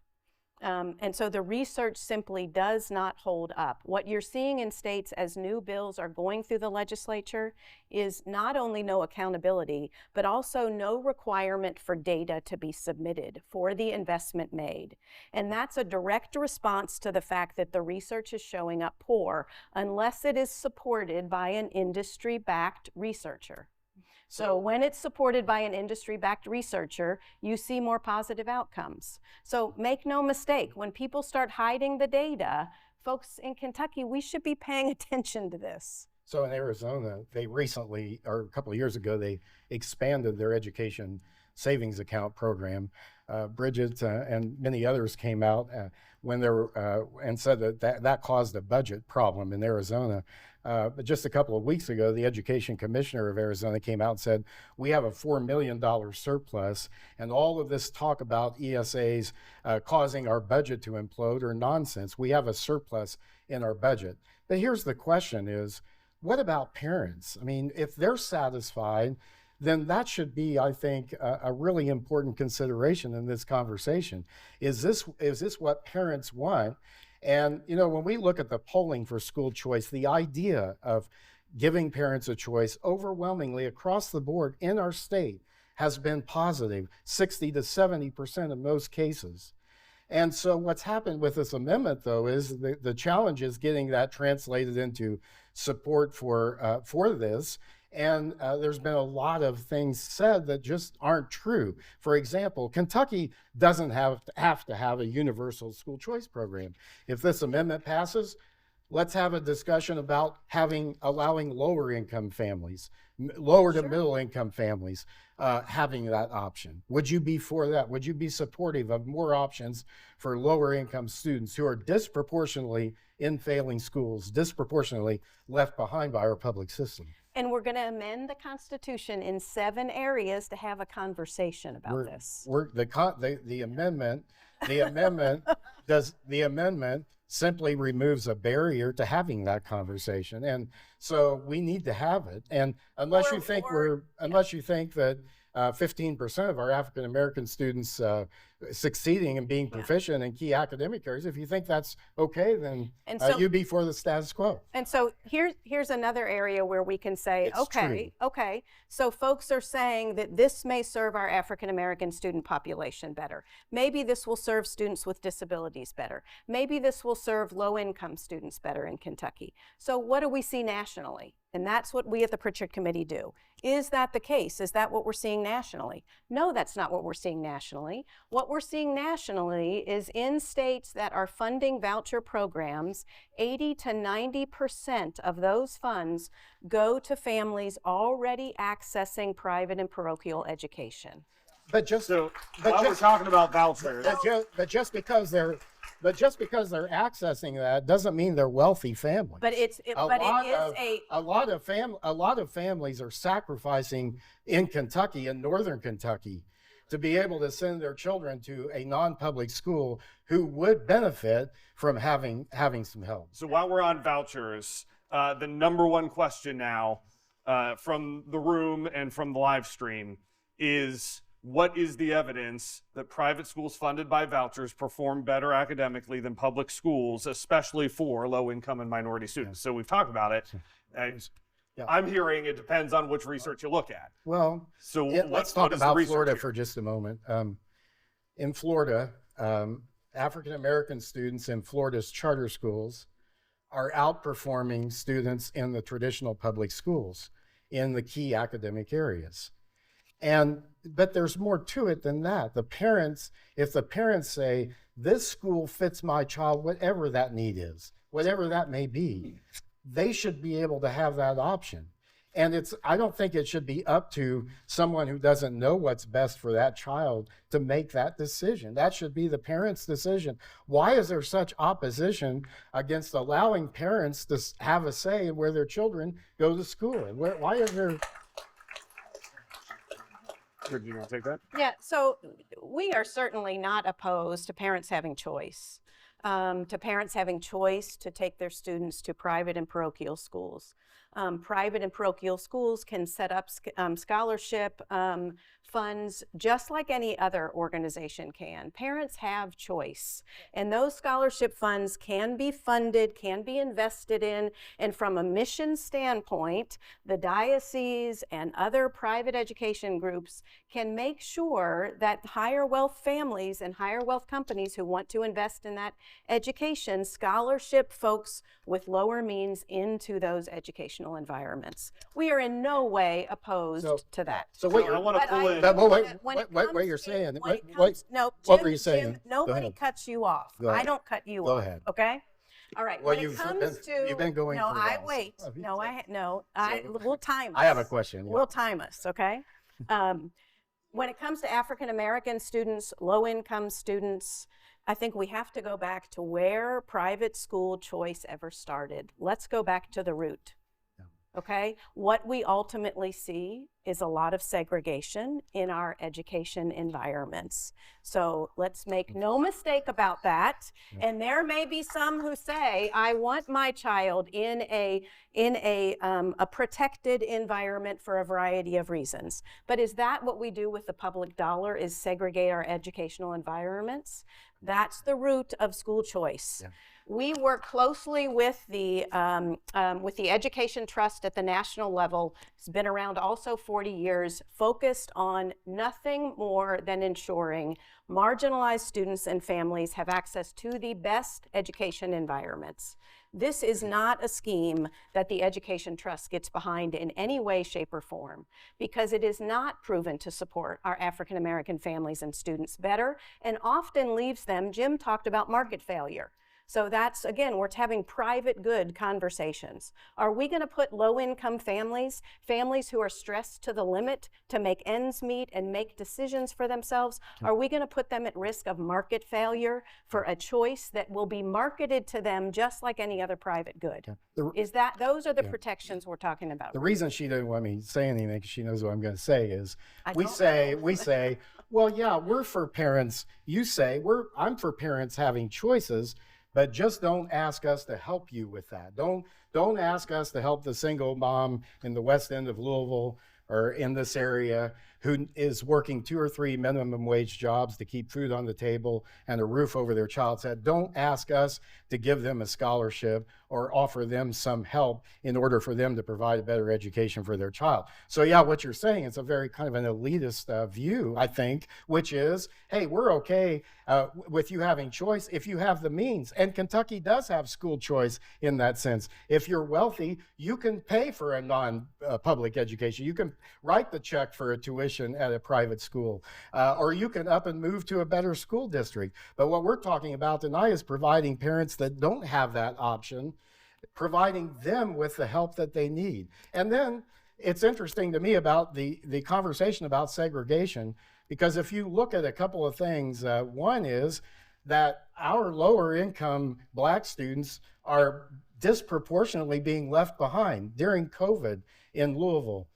And so the research simply does not hold up. What you're seeing in states as new bills are going through the legislature is not only no accountability, but also no requirement for data to be submitted for the investment made. And that's a direct response to the fact that the research is showing up poor unless it is supported by an industry-backed researcher. So when it's supported by an industry-backed researcher, you see more positive outcomes. So make no mistake, when people start hiding the data, folks in Kentucky, we should be paying attention to this. So in Arizona, they recently, or a couple of years ago, they expanded their education savings account program. Brigitte and many others came out when they were, and said that caused a budget problem in Arizona. But just a couple of weeks ago, the education commissioner of Arizona came out and said, we have a $4 million surplus, and all of this talk about ESAs causing our budget to implode are nonsense. We have a surplus in our budget. But here's the question is, what about parents? I mean, if they're satisfied, then that should be, I think, a really important consideration in this conversation. Is this what parents want? And, you know, when we look at the polling for school choice, the idea of giving parents a choice overwhelmingly across the board in our state has been positive, 60 to 70% in most cases. And so what's happened with this amendment, though, is the challenge is getting that translated into support for this. And there's been a lot of things said that just aren't true. For example, Kentucky doesn't have to have a universal school choice program. If this amendment passes, let's have a discussion about allowing lower income families, lower to middle income families, having that option. Would you be for that? Would you be supportive of more options for lower income students who are disproportionately in failing schools, disproportionately left behind by our public system? And we're going to amend the Constitution in 7 areas to have a conversation about this. The amendment simply removes a barrier to having that conversation, and so we need to have it. And unless you think that 15% of our African American students succeeding and being proficient in key academic areas, if you think that's okay, then you'd be for the status quo. And so here's another area where we can say, okay, so folks are saying that this may serve our African American student population better. Maybe this will serve students with disabilities better. Maybe this will serve low-income students better in Kentucky. So what do we see nationally? And that's what we at the Pritchard Committee do. Is that the case? Is that what we're seeing nationally? No, that's not what we're seeing nationally. What we're seeing nationally is in states that are funding voucher programs, 80 to 90% of those funds go to families already accessing private and parochial education. We're talking about vouchers. But just because they're accessing that doesn't mean they're wealthy families. A lot of families are sacrificing in Kentucky, in northern Kentucky, to be able to send their children to a non-public school who would benefit from having some help. So while we're on vouchers, the number one question now from the room and from the live stream is, what is the evidence that private schools funded by vouchers perform better academically than public schools, especially for low-income and minority students? So we've talked about it. I'm hearing it depends on which research you look at. Well, so let's talk about Florida for just a moment. In Florida, African American students in Florida's charter schools are outperforming students in the traditional public schools in the key academic areas. But there's more to it than that. If the parents say, this school fits my child, whatever that need is, whatever that may be, they should be able to have that option. And I don't think it should be up to someone who doesn't know what's best for that child to make that decision. That should be the parents' decision. Why is there such opposition against allowing parents to have a say in where their children go to school? And why is there... Do you want to take that? Yeah, so we are certainly not opposed to parents having choice, to take their students to private and parochial schools. Private and parochial schools can set up scholarship funds just like any other organization can. Parents have choice, and those scholarship funds can be funded, can be invested in, and from a mission standpoint, the diocese and other private education groups can make sure that higher wealth families and higher wealth companies who want to invest in that education scholarship folks with lower means into those educational environments. We are in no way opposed to that. So wait, I want to pull in. What you're saying? What were you saying? Jim, nobody cuts you off. I don't cut you off. Go ahead. Okay. All right. Well, you've been going. No, for I that. wait. We'll time us. I have a question. We'll time us. Okay. When it comes to African American students, low income students, I think we have to go back to where private school choice ever started. Let's go back to the root. Okay, what we ultimately see is a lot of segregation in our education environments. So let's make no mistake about that. And there may be some who say, I want my child in a protected environment for a variety of reasons. But is that what we do with the public dollar, is segregate our educational environments? That's the root of school choice. Yeah. We work closely with the Education Trust at the national level. It's been around also 40 years, focused on nothing more than ensuring marginalized students and families have access to the best education environments. This is not a scheme that the Education Trust gets behind in any way, shape, or form, because it is not proven to support our African American families and students better, and often leaves them, Jim talked about market failure. So that's, again, we're having private good conversations. Are we going to put low-income families who are stressed to the limit to make ends meet and make decisions for themselves, are we going to put them at risk of market failure for a choice that will be marketed to them just like any other private good? Those are the protections we're talking about. The reason she didn't want me to say anything, because she knows what I'm going to say, is we say, well, yeah, we're for parents. You say, I'm for parents having choices, but just don't ask us to help you with that. Don't ask us to help the single mom in the west end of Louisville or in this area who is working 2 or 3 minimum wage jobs to keep food on the table and a roof over their child's head. Don't ask us to give them a scholarship or offer them some help in order for them to provide a better education for their child. So yeah, what you're saying is a very kind of an elitist view, I think, which is, hey, we're okay with you having choice if you have the means. And Kentucky does have school choice in that sense. If you're wealthy, you can pay for a non-public education. You can write the check for a tuition at a private school, or you can up and move to a better school district. But what we're talking about tonight is providing parents that don't have that option, providing them with the help that they need. And then it's interesting to me about the conversation about segregation, because if you look at a couple of things, one is that our lower income Black students are disproportionately being left behind. During COVID in Louisville,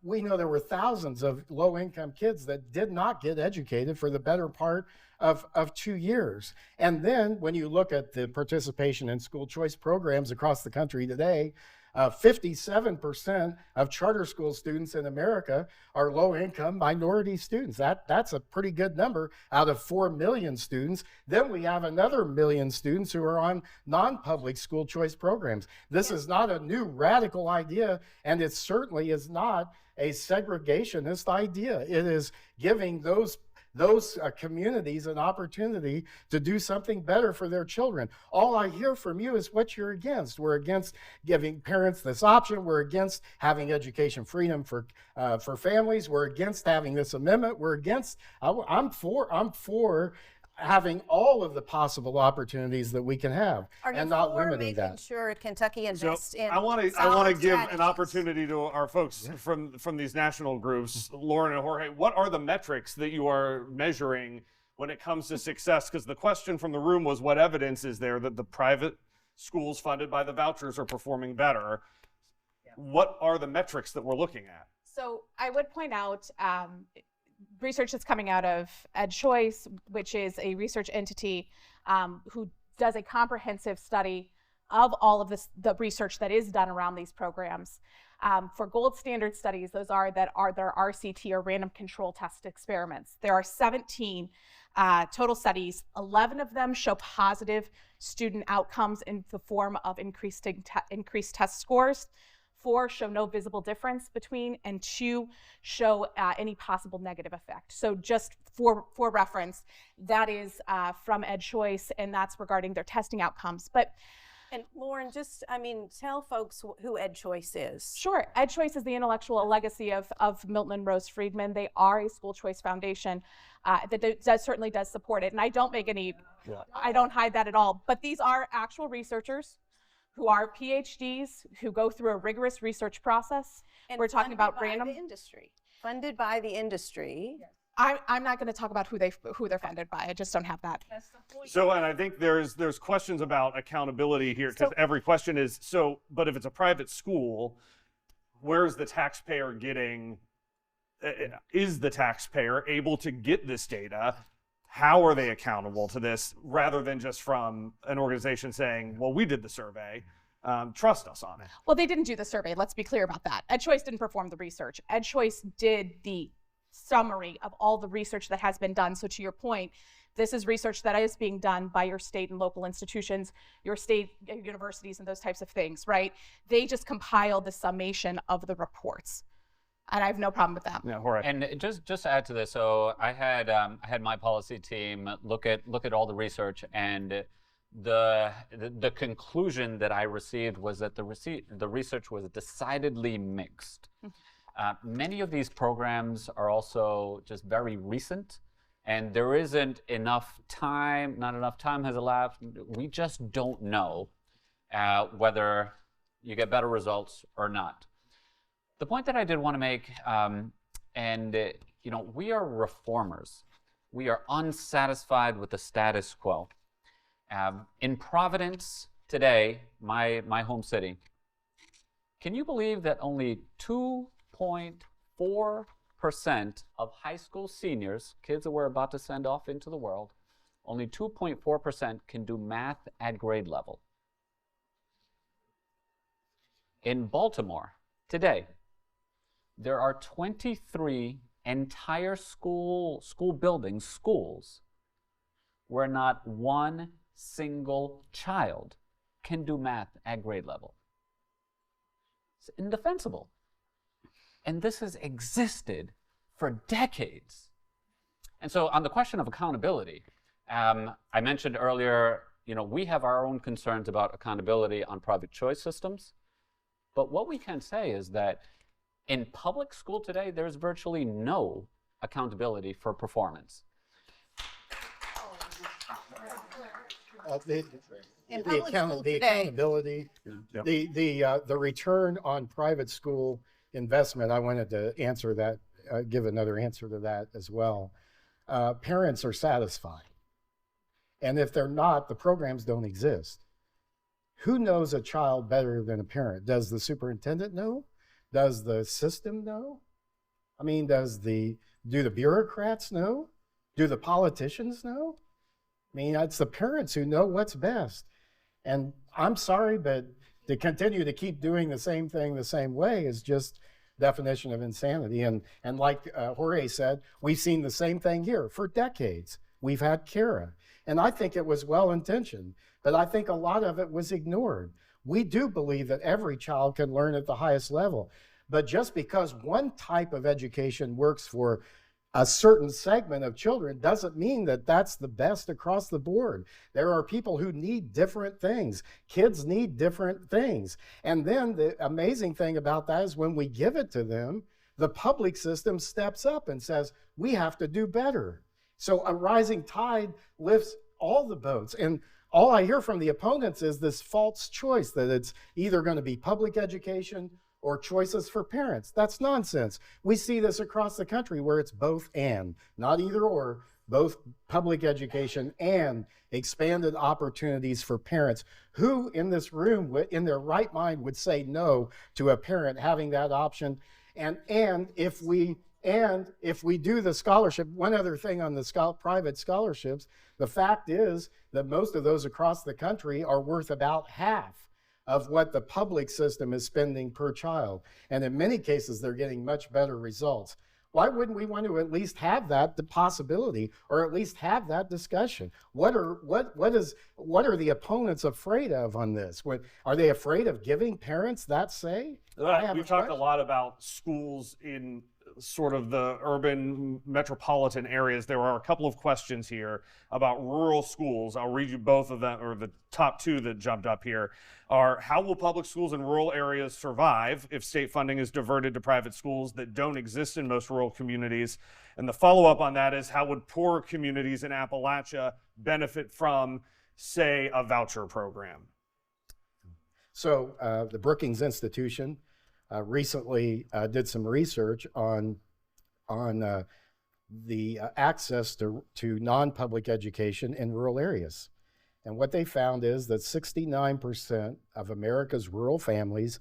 we know there were thousands of low-income kids that did not get educated for the better part of 2 years. And then when you look at the participation in school choice programs across the country today, 57% of charter school students in America are low-income minority students. That's a pretty good number out of 4 million students. Then we have another 1 million students who are on non-public school choice programs. This is not a new radical idea, and it certainly is not a segregationist idea. It is giving those communities an opportunity to do something better for their children. All I hear from you is what you're against. We're against giving parents this option. We're against having education freedom for families. We're against having this amendment. We're against. I'm for having all of the possible opportunities that we can have, and not limiting that. Making sure Kentucky invests in. I want to give an opportunity to our folks from these national groups, Lauren and Jorge. What are the metrics that you are measuring when it comes to success? Because the question from the room was, what evidence is there that the private schools funded by the vouchers are performing better? What are the metrics that we're looking at? So I would point out research that's coming out of EdChoice, which is a research entity who does a comprehensive study of all of the research that is done around these programs. For gold standard studies, those are their RCT or random control test experiments. There are 17 total studies. 11 of them show positive student outcomes in the form of increased test scores. 4 show no visible difference between, and 2 show any possible negative effect. So just for reference, that is from EdChoice, and that's regarding their testing outcomes. And Lauren, tell folks who EdChoice is. Sure. EdChoice is the intellectual legacy of Milton and Rose Friedman. They are a school choice foundation that certainly does support it. And I don't hide that at all. But these are actual researchers who are PhDs, who go through a rigorous research process. And we're talking about random industry. Funded by the industry. Yes. I'm not going to talk about who they're funded by. I just don't have that. That's the point. So, and I think there's questions about accountability here, because every question is, but if it's a private school, where's the taxpayer getting, is the taxpayer able to get this data? How are they accountable to this, rather than just from an organization saying, well, we did the survey, trust us on it? Well, they didn't do the survey. Let's be clear about that. EdChoice didn't perform the research. EdChoice did the summary of all the research that has been done. So to your point, this is research that is being done by your state and local institutions, your state universities and those types of things, right? They just compiled the summation of the reports. And I have no problem with that. Yeah, Jorge. And just to add to this, so I had my policy team look at all the research, and the conclusion that I received was that the research was decidedly mixed. Many of these programs are also just very recent, and there isn't enough time, not enough time has elapsed. We just don't know whether you get better results or not. The point that I did want to make, we are reformers. We are unsatisfied with the status quo. In Providence today, my home city, can you believe that only 2.4% of high school seniors, kids that we're about to send off into the world, only 2.4% can do math at grade level? In Baltimore today, there are 23 entire schools where not one single child can do math at grade level. It's indefensible. And this has existed for decades. And so on the question of accountability, I mentioned earlier, we have our own concerns about accountability on private choice systems. But what we can say is that in public school today, there's virtually no accountability for performance. The accountability, the return on private school investment, I wanted to answer that, give another answer to that as well. Parents are satisfied. And if they're not, the programs don't exist. Who knows a child better than a parent? Does the superintendent know? Does the system know? I mean, do the bureaucrats know? Do the politicians know? I mean, it's the parents who know what's best. And I'm sorry, but to continue to keep doing the same thing the same way is just definition of insanity. And like Jorge said, we've seen the same thing here for decades. We've had CARA. And I think it was well-intentioned, but I think a lot of it was ignored. We do believe that every child can learn at the highest level, but just because one type of education works for a certain segment of children doesn't mean that that's the best across the board. There are people who need different things. Kids need different things. And then the amazing thing about that is when we give it to them, the public system steps up and says, we have to do better. So a rising tide lifts all the boats. And all I hear from the opponents is this false choice that it's either going to be public education or choices for parents. That's nonsense. We see this across the country where it's both and, not either or, both public education and expanded opportunities for parents. Who in this room, in their right mind, would say no to a parent having that option? And if we do the scholarship, one other thing on the private scholarships, the fact is that most of those across the country are worth about half of what the public system is spending per child. And in many cases, they're getting much better results. Why wouldn't we want to at least have that the possibility, or at least have that discussion? What are the opponents afraid of on this? Are they afraid of giving parents that say? We've talked a lot about schools in sort of the urban metropolitan areas. There are a couple of questions here about rural schools. I'll read you both of them, or the top two that jumped up here are: how will public schools in rural areas survive if state funding is diverted to private schools that don't exist in most rural communities? And the follow-up on that is: how would poorer communities in Appalachia benefit from, say, a voucher program? So the Brookings Institution recently did some research on the access to non-public education in rural areas. And what they found is that 69% of America's rural families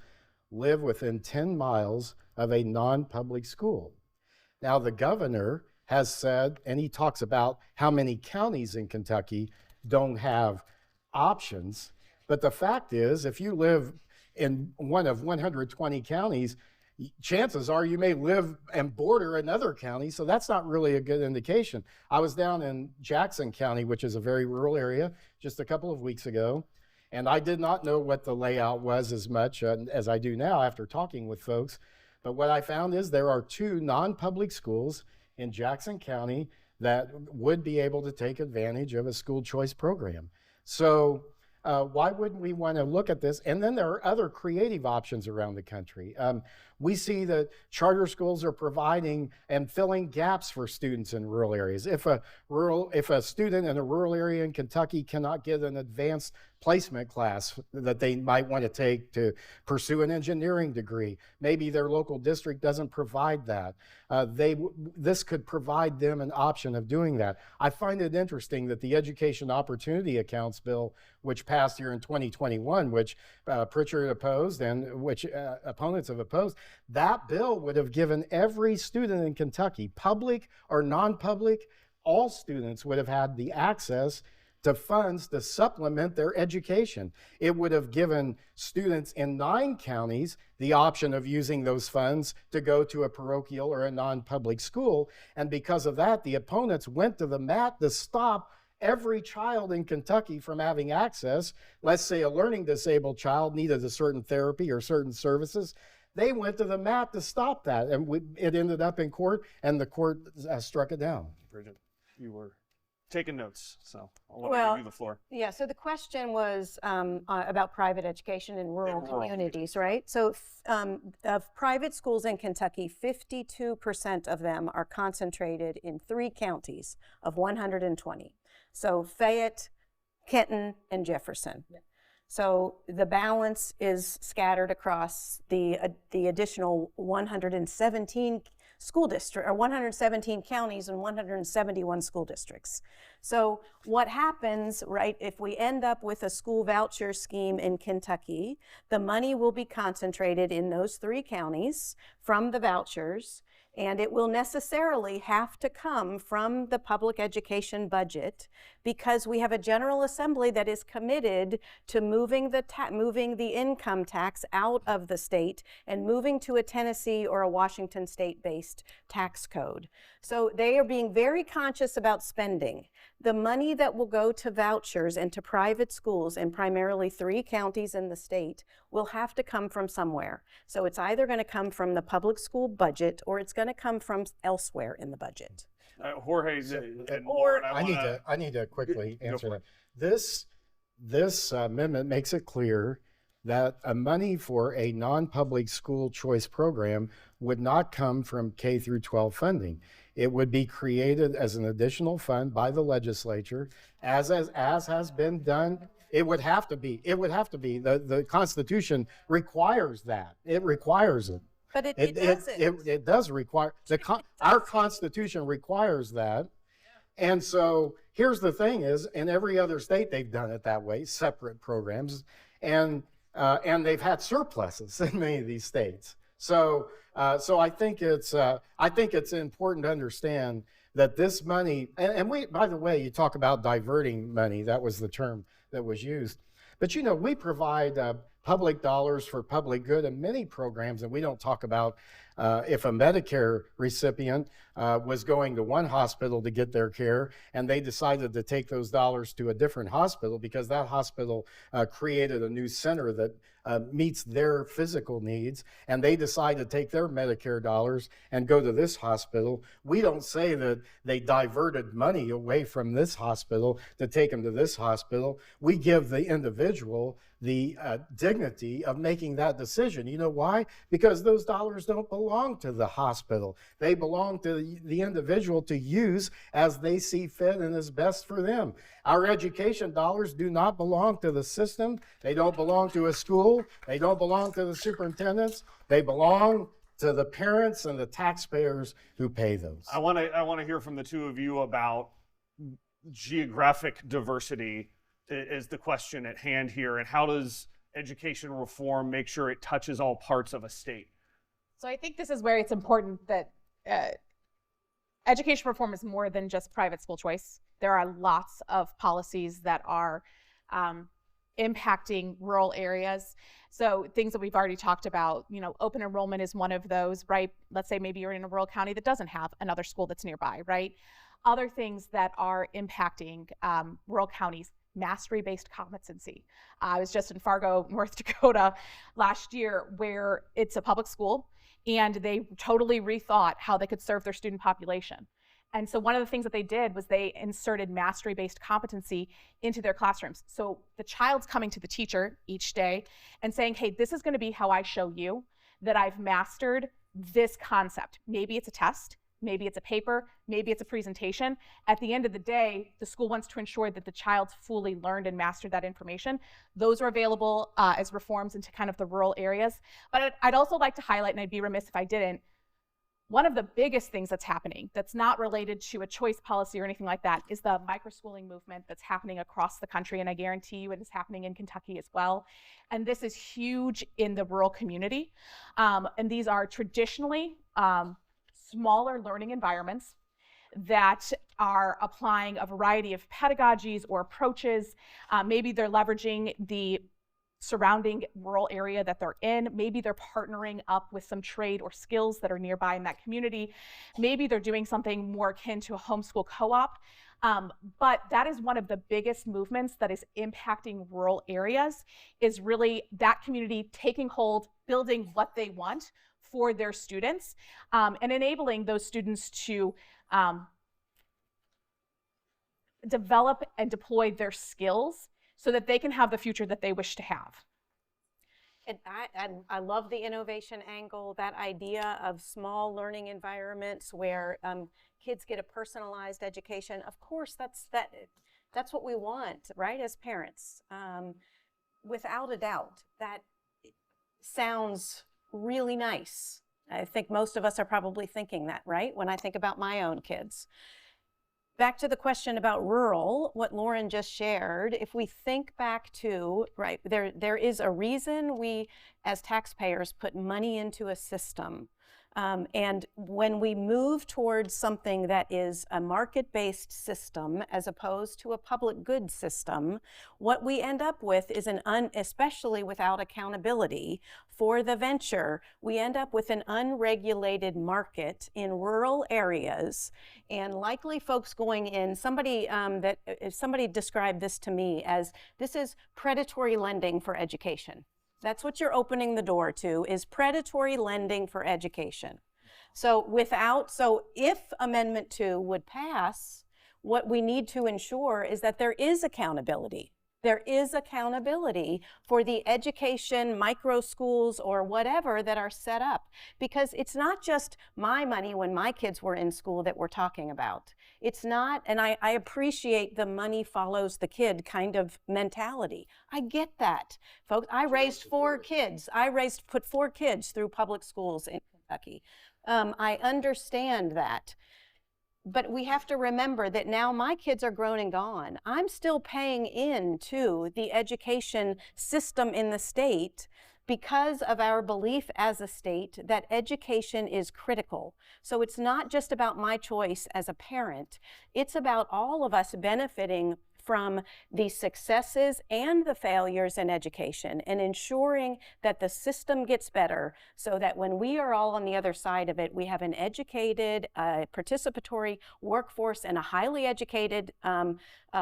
live within 10 miles of a non-public school. Now, the governor has said, and he talks about how many counties in Kentucky don't have options, but the fact is, if you live in one of 120 counties, chances are you may live and border another county, so that's not really a good indication. I was down in Jackson County, which is a very rural area, just a couple of weeks ago, and I did not know what the layout was as much as I do now after talking with folks, but what I found is there are 2 non-public schools in Jackson County that would be able to take advantage of a school choice program. So why wouldn't we want to look at this? And then there are other creative options around the country. We see that charter schools are providing and filling gaps for students in rural areas. If a student in a rural area in Kentucky cannot get an advanced placement class that they might want to take to pursue an engineering degree, maybe their local district doesn't provide that. This could provide them an option of doing that. I find it interesting that the Education Opportunity Accounts bill, which passed here in 2021, which Pritchard opposed and which opponents have opposed, that bill would have given every student in Kentucky, public or non-public, all students would have had the access to funds to supplement their education. It would have given students in 9 counties the option of using those funds to go to a parochial or a non-public school. And because of that, the opponents went to the mat to stop every child in Kentucky from having access. Let's say a learning disabled child needed a certain therapy or certain services. They went to the mat to stop that, and it ended up in court, and the court struck it down. Brigitte, you were taking notes, so I'll give you the floor. Yeah, so the question was about private education in rural communities, right? So of private schools in Kentucky, 52% of them are concentrated in 3 counties of 120. So Fayette, Kenton, and Jefferson. Yeah. So the balance is scattered across the additional 117 school districts, or 117 counties and 171 school districts. So what happens, right, if we end up with a school voucher scheme in Kentucky, the money will be concentrated in those 3 counties from the vouchers, and it will necessarily have to come from the public education budget because we have a General Assembly that is committed to moving the income tax out of the state and moving to a Tennessee or a Washington state-based tax code. So they are being very conscious about spending. The money that will go to vouchers and to private schools in primarily 3 counties in the state will have to come from somewhere. So it's either going to come from the public school budget or it's going to come from elsewhere in the budget. Jorge, I need to quickly answer that. This amendment makes it clear that money for a non-public school choice program would not come from K through 12 funding. It would be created as an additional fund by the legislature, as has been done. It would have to be. The Constitution requires that. It requires it. But it doesn't. It does require, our Constitution requires that. And so here's the thing is, in every other state, they've done it that way, separate programs, and they've had surpluses in many of these states. So I think it's important to understand that this money, and we, by the way, you talk about diverting money, that was the term that was used. But you know, we provide public dollars for public good in many programs, and we don't talk about if a Medicare recipient was going to one hospital to get their care, and they decided to take those dollars to a different hospital because that hospital created a new center that meets their physical needs, and they decide to take their Medicare dollars and go to this hospital. We don't say that they diverted money away from this hospital to take them to this hospital. We give the individual the dignity of making that decision. You know why? Because those dollars don't belong to the hospital. They belong to the individual to use as they see fit and is best for them. Our education dollars do not belong to the system. They don't belong to a school. They don't belong to the superintendents. They belong to the parents and the taxpayers who pay those. I want to hear from the two of you about geographic diversity is the question at hand here, and how does education reform make sure it touches all parts of a state? So I think this is where it's important that education reform is more than just private school choice. There are lots of policies that are impacting rural areas. So things that we've already talked about, open enrollment is one of those, right? Let's say maybe you're in a rural county that doesn't have another school that's nearby, right? Other things that are impacting rural counties, mastery-based competency. I was just in Fargo, North Dakota last year, where it's a public school, and they totally rethought how they could serve their student population. And so one of the things that they did was they inserted mastery-based competency into their classrooms. So the child's coming to the teacher each day and saying, hey, this is going to be how I show you that I've mastered this concept. Maybe it's a test, maybe it's a paper, maybe it's a presentation. At the end of the day, the school wants to ensure that the child's fully learned and mastered that information. Those are available as reforms into kind of the rural areas. But I'd also like to highlight, and I'd be remiss if I didn't, one of the biggest things that's happening that's not related to a choice policy or anything like that is the microschooling movement that's happening across the country, and I guarantee you it is happening in Kentucky as well. And this is huge in the rural community. And these are traditionally smaller learning environments that are applying a variety of pedagogies or approaches. Maybe they're leveraging the surrounding rural area that they're in. Maybe they're partnering up with some trade or skills that are nearby in that community. Maybe they're doing something more akin to a homeschool co-op. But that is one of the biggest movements that is impacting rural areas, is really that community taking hold, building what they want for their students, and enabling those students to develop and deploy their skills so that they can have the future that they wish to have. And I love the innovation angle, that idea of small learning environments where kids get a personalized education. Of course, that's what we want, right, as parents. Without a doubt, that sounds really nice. I think most of us are probably thinking that, right, when I think about my own kids. Back to the question about rural, what Lauren just shared, if we think back to, right, there is a reason we as taxpayers put money into a system. And when we move towards something that is a market-based system as opposed to a public goods system, what we end up with is especially without accountability for the venture, we end up with an unregulated market in rural areas, and likely folks going in, somebody described this to me as, this is predatory lending for education. That's what you're opening the door to, is predatory lending for education. So if Amendment 2 would pass, what we need to ensure is that there is accountability. There is accountability for the education, micro schools, or whatever that are set up. Because it's not just my money when my kids were in school that we're talking about. It's not, and I appreciate the money follows the kid kind of mentality. I get that. Folks, I raised 4 kids. Put 4 kids through public schools in Kentucky. I understand that. But we have to remember that now my kids are grown and gone. I'm still paying into the education system in the state because of our belief as a state that education is critical. So it's not just about my choice as a parent. It's about all of us benefiting from the successes and the failures in education, and ensuring that the system gets better so that when we are all on the other side of it, we have an educated, participatory workforce and a highly educated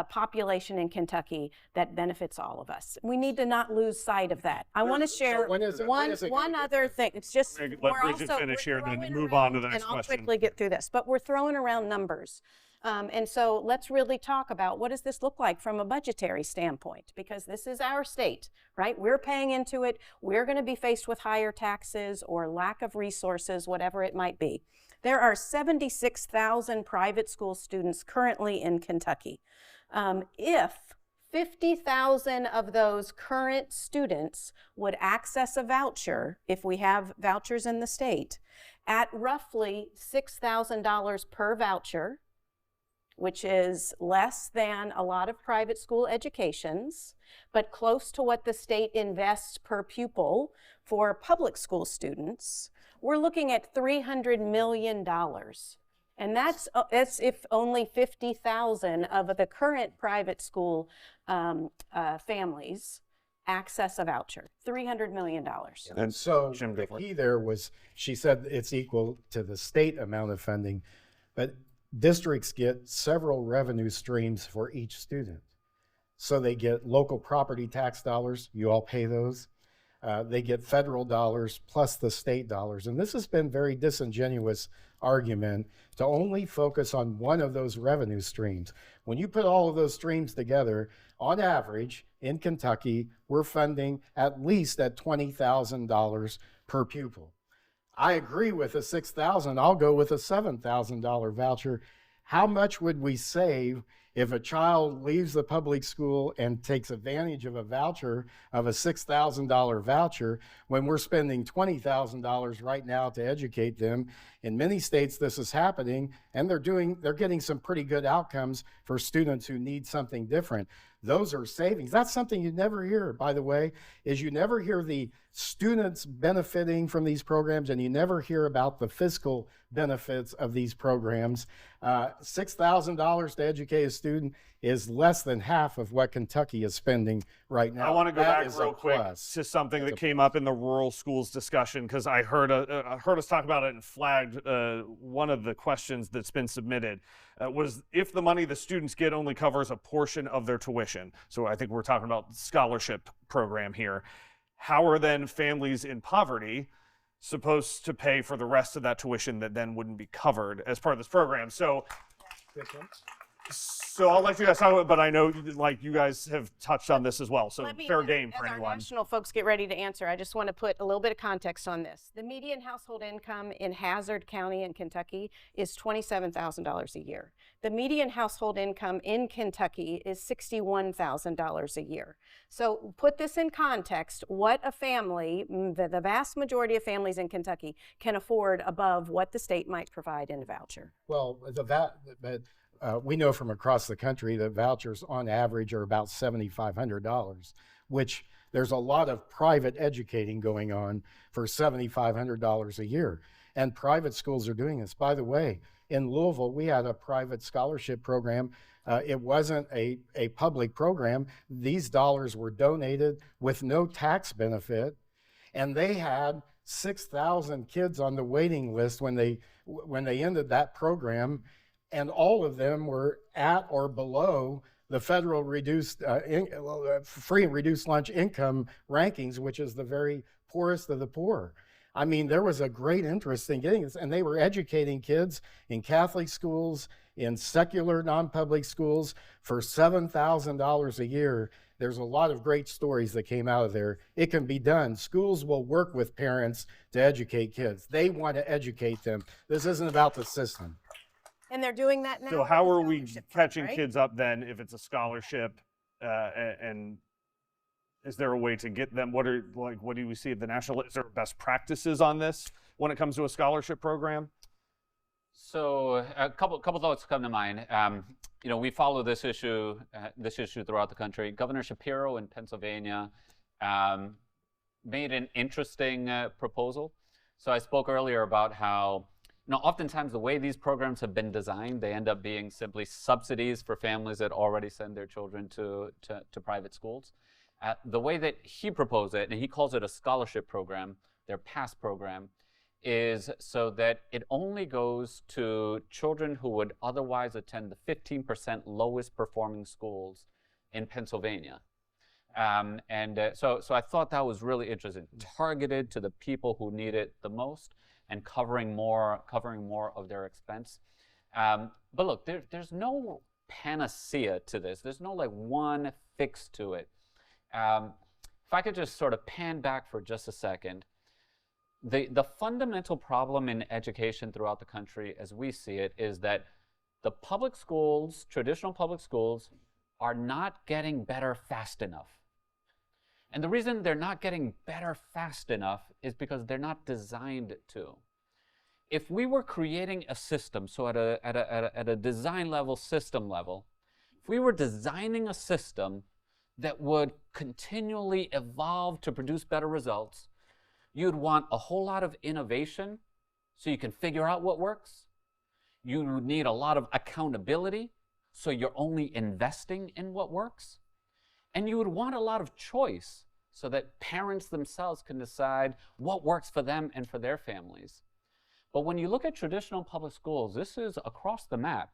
population in Kentucky that benefits all of us. We need to not lose sight of that. I want to share one other thing. It's just, let Brigitte finish here and then move on to the next question. And I'll quickly get through this, but we're throwing around numbers. And so let's really talk about, what does this look like from a budgetary standpoint? Because this is our state, right? We're paying into it. We're going to be faced with higher taxes or lack of resources, whatever it might be. There are 76,000 private school students currently in Kentucky. If 50,000 of those current students would access a voucher, if we have vouchers in the state, at roughly $6,000 per voucher, which is less than a lot of private school educations, but close to what the state invests per pupil for public school students, we're looking at $300 million. And that's if only 50,000 of the current private school families access a voucher. $300 million. And so the key there was, she said it's equal to the state amount of funding, but districts get several revenue streams for each student. So they get local property tax dollars, you all pay those. They get federal dollars plus the state dollars. And this has been very disingenuous argument to only focus on one of those revenue streams. When you put all of those streams together, on average in Kentucky, we're funding at least at $20,000 per pupil. I agree with a $6,000. I'll go with a $7,000 voucher. How much would we save if a child leaves the public school and takes advantage of a voucher, of a $6,000 voucher, when we're spending $20,000 right now to educate them? In many states, this is happening, and they're getting some pretty good outcomes for students who need something different. Those are savings. That's something you never hear, by the way, is you never hear the students benefiting from these programs, and you never hear about the fiscal benefits of these programs. $6,000 to educate a student is less than half of what Kentucky is spending right now. I want to go That back is real a quick plus. to something that came up in the rural schools discussion, because I heard us talk about it and flagged one of the questions that's been submitted was if the money the students get only covers a portion of their tuition. So I think we're talking about the scholarship program here. How are then families in poverty supposed to pay for the rest of that tuition that then wouldn't be covered as part of this program? So I'll let you guys talk about it, but I know like you guys have touched on this as well. So fair game for as anyone. Our national folks get ready to answer, I just want to put a little bit of context on this. The median household income in Hazard County in Kentucky is $27,000 a year. The median household income in Kentucky is $61,000 a year. So put this in context, what a family, the vast majority of families in Kentucky can afford above what the state might provide in a voucher. Well, we know from across the country that vouchers on average are about $7,500, which there's a lot of private educating going on for $7,500 a year. And private schools are doing this. By the way, in Louisville, we had a private scholarship program. It wasn't a public program. These dollars were donated with no tax benefit. And they had 6,000 kids on the waiting list when they ended that program. And all of them were at or below the federal free and reduced lunch income rankings, which is the very poorest of the poor. I mean, there was a great interest in getting this, and they were educating kids in Catholic schools, in secular non-public schools for $7,000 a year. There's a lot of great stories that came out of there. It can be done. Schools will work with parents to educate kids. They want to educate them. This isn't about the system. And they're doing that now. So how are we Scholarship fund, catching right? kids up then if it's a scholarship? And is there a way to get them? What do we see at the national? Is there best practices on this when it comes to a scholarship program? So a couple thoughts come to mind. We follow this issue throughout the country. Governor Shapiro in Pennsylvania made an interesting proposal. So I spoke earlier about how oftentimes the way these programs have been designed, they end up being simply subsidies for families that already send their children to private schools. The way that he proposed it, and he calls it a scholarship program, their PASS program, is so that it only goes to children who would otherwise attend the 15% lowest performing schools in Pennsylvania. So I thought that was really interesting, targeted to the people who need it the most and covering more of their expense. But look, there's no panacea to this. There's no one fix to it. If I could just sort of pan back for just a second, the fundamental problem in education throughout the country, as we see it, is that the public schools, traditional public schools, are not getting better fast enough. And the reason they're not getting better fast enough is because they're not designed to. if we were creating a system, so at a design level, system level, if we were designing a system that would continually evolve to produce better results, you'd want a whole lot of innovation so you can figure out what works. You would need a lot of accountability so you're only investing in what works. And you would want a lot of choice so that parents themselves can decide what works for them and for their families. But when you look at traditional public schools, this is across the map.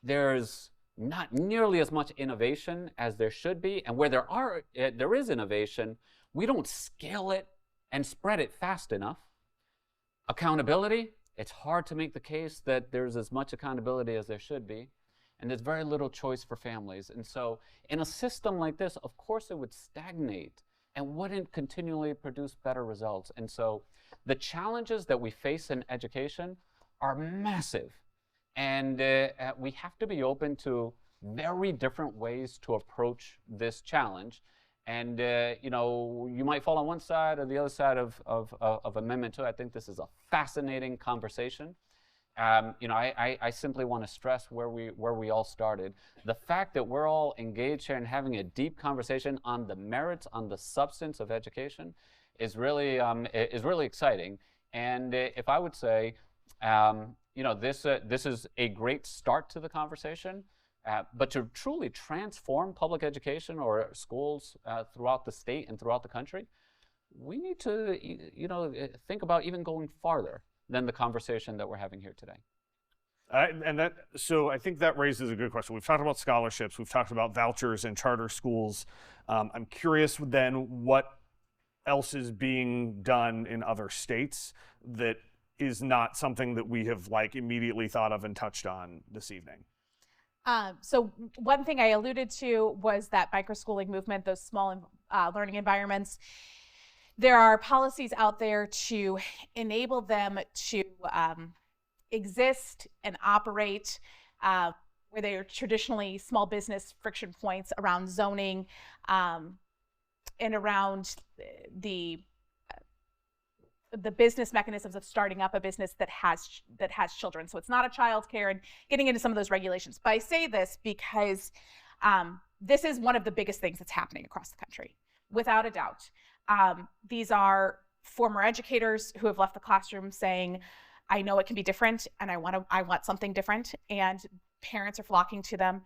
There's not nearly as much innovation as there should be, and where there is innovation, we don't scale it and spread it fast enough. Accountability, it's hard to make the case that there's as much accountability as there should be, and there's very little choice for families. And so in a system like this, of course it would stagnate and wouldn't continually produce better results. And so the challenges that we face in education are massive. And we have to be open to very different ways to approach this challenge. And you might fall on one side or the other side of Amendment 2. I think this is a fascinating conversation. I simply want to stress where we all started. The fact that we're all engaged here and having a deep conversation on the merits, on the substance of education, is really exciting. And if I would say, this is a great start to the conversation, but to truly transform public education or schools throughout the state and throughout the country, we need to, think about even going farther than the conversation that we're having here today. So I think that raises a good question. We've talked about scholarships, we've talked about vouchers and charter schools. I'm curious then what else is being done in other states that is not something that we have immediately thought of and touched on this evening. So one thing I alluded to was that microschooling movement, those small learning environments. There are policies out there to enable them to exist and operate where they are traditionally small business friction points around zoning and around the business mechanisms of starting up a business that has children. So it's not a childcare and getting into some of those regulations. But I say this because this is one of the biggest things that's happening across the country, without a doubt. These are former educators who have left the classroom saying, I know it can be different and I want something different, and parents are flocking to them.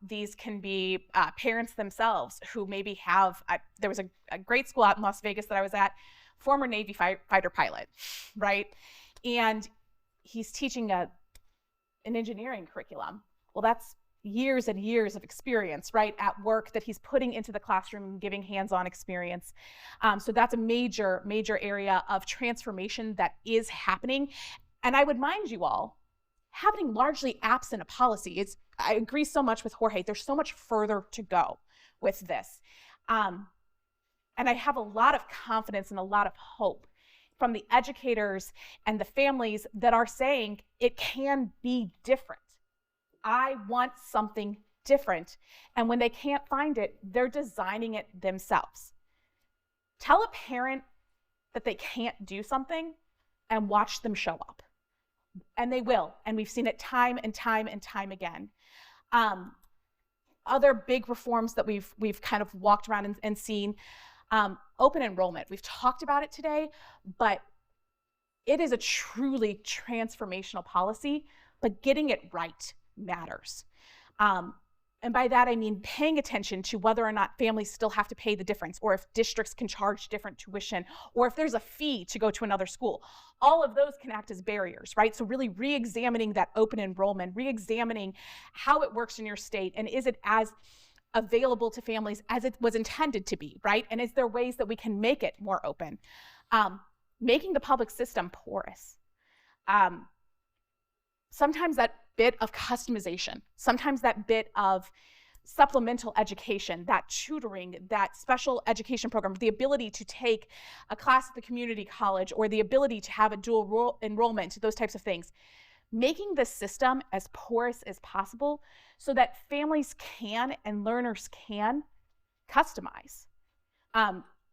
These can be parents themselves who maybe have, there was a great school out in Las Vegas that I was at, former Navy fighter pilot, right? And he's teaching an engineering curriculum. Well, that's years and years of experience, right, at work that he's putting into the classroom and giving hands-on experience. So that's a major, major area of transformation that is happening. And I would mind you all, happening largely absent a policy. I agree so much with Jorge. There's so much further to go with this. And I have a lot of confidence and a lot of hope from the educators and the families that are saying it can be different. I want something different. And when they can't find it, they're designing it themselves. Tell a parent that they can't do something and watch them show up. And they will. And we've seen it time and time and time again. Other big reforms that we've kind of walked around and seen, open enrollment. We've talked about it today, but it is a truly transformational policy, but getting it right matters. And by that, I mean paying attention to whether or not families still have to pay the difference, or if districts can charge different tuition, or if there's a fee to go to another school. All of those can act as barriers, right? So really re-examining that open enrollment, re-examining how it works in your state, and is it as available to families as it was intended to be, right? And is there ways that we can make it more open? Making the public system porous. Sometimes that bit of customization, sometimes that bit of supplemental education, that tutoring, that special education program, the ability to take a class at the community college, or the ability to have a dual enrollment, those types of things. Making the system as porous as possible so that families can and learners can customize.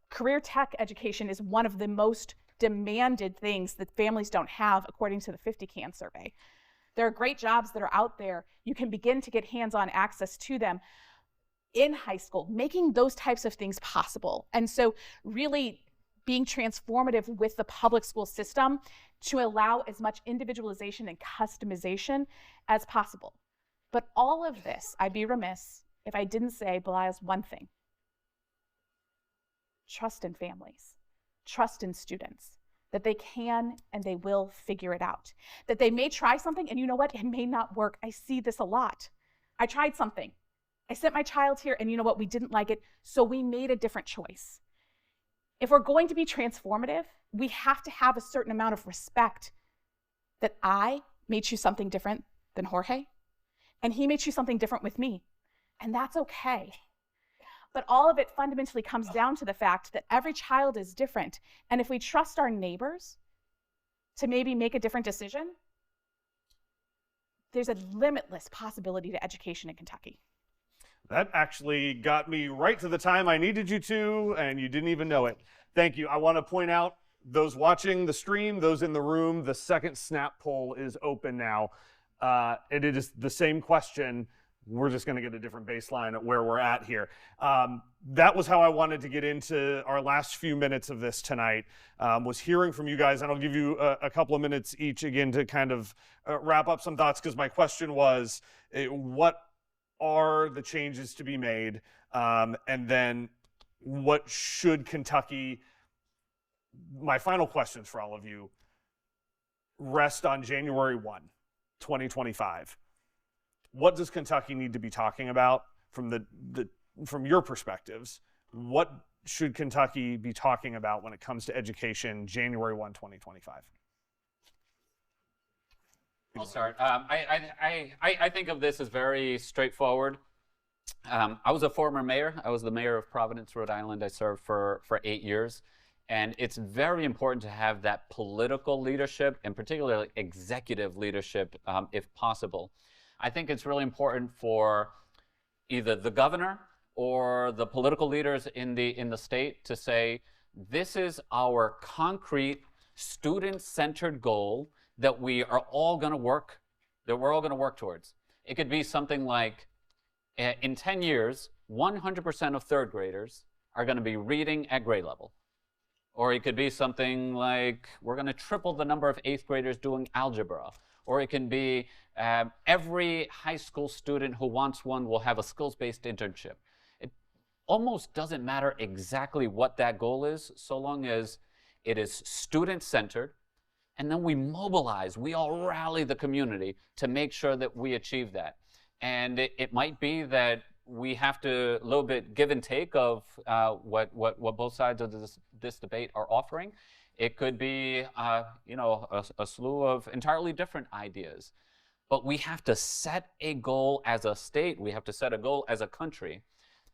Career tech education is one of the most demanded things that families don't have, according to the 50-can survey. There are great jobs that are out there. You can begin to get hands-on access to them in high school, making those types of things possible. And so really being transformative with the public school system to allow as much individualization and customization as possible. But all of this, I'd be remiss if I didn't say belies one thing: trust in families, trust in students, that they can and they will figure it out. That they may try something, and you know what, it may not work. I see this a lot. I tried something. I sent my child here, and you know what, we didn't like it, so we made a different choice. If we're going to be transformative, we have to have a certain amount of respect that I may choose something different than Jorge, and he may choose something different with me, and that's okay. But all of it fundamentally comes down to the fact that every child is different, and if we trust our neighbors to maybe make a different decision, there's a limitless possibility to education in Kentucky. That actually got me right to the time I needed you to, and you didn't even know it. Thank you. I want to point out, those watching the stream, those in the room, the second snap poll is open now. It is the same question. We're just going to get a different baseline at where we're at here. That was how I wanted to get into our last few minutes of this tonight, was hearing from you guys. And I'll give you a couple of minutes each again to kind of wrap up some thoughts, because my question was, what are the changes to be made? And then what should Kentucky, my final questions for all of you, rest on January 1, 2025. What does Kentucky need to be talking about from from your perspectives? What should Kentucky be talking about when it comes to education January 1, 2025? I'll start. I think of this as very straightforward. I was a former mayor. I was the mayor of Providence, Rhode Island. I served for 8 years. And it's very important to have that political leadership, and particularly executive leadership, if possible. I think it's really important for either the governor or the political leaders in the state to say, this is our concrete student-centered goal that we are all going to work, that we're all going to work towards. It could be something like, in 10 years, 100% of third graders are going to be reading at grade level. Or it could be something like, we're going to triple the number of 8th graders doing algebra. Or it can be, every high school student who wants one will have a skills-based internship. It almost doesn't matter exactly what that goal is, so long as it is student-centered, and then we mobilize, we all rally the community to make sure that we achieve that. And it might be that we have to a little bit give and take of what both sides of this debate are offering. It could be a slew of entirely different ideas. But we have to set a goal as a state, we have to set a goal as a country,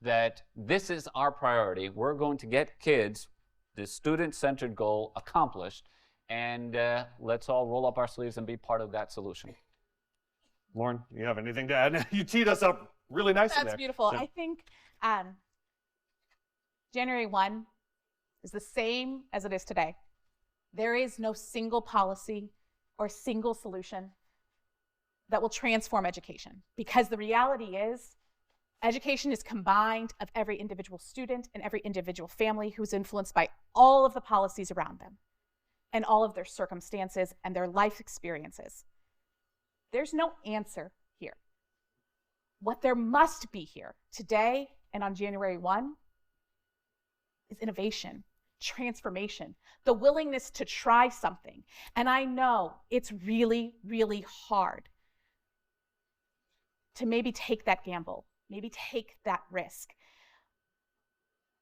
that this is our priority. We're going to get kids, this student-centered goal, accomplished, and let's all roll up our sleeves and be part of that solution. Lauren, you have anything to add? You teed us up really nicely there. That's beautiful. So. I think January 1 is the same as it is today. There is no single policy or single solution that will transform education, because the reality is education is combined of every individual student and every individual family who's influenced by all of the policies around them and all of their circumstances and their life experiences. There's no answer here. What there must be here today and on January 1 is innovation, transformation, the willingness to try something. And I know it's really, really hard to maybe take that gamble, maybe take that risk.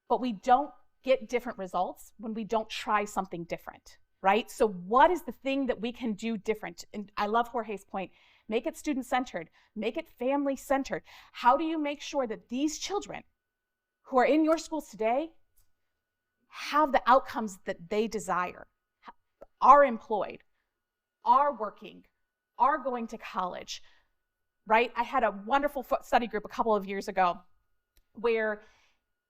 But we don't get different results when we don't try something different, right? So what is the thing that we can do different? And I love Jorge's point. Make it student-centered, make it family-centered. How do you make sure that these children who are in your schools today have the outcomes that they desire, are employed, are working, are going to college, right? I had a wonderful study group a couple of years ago where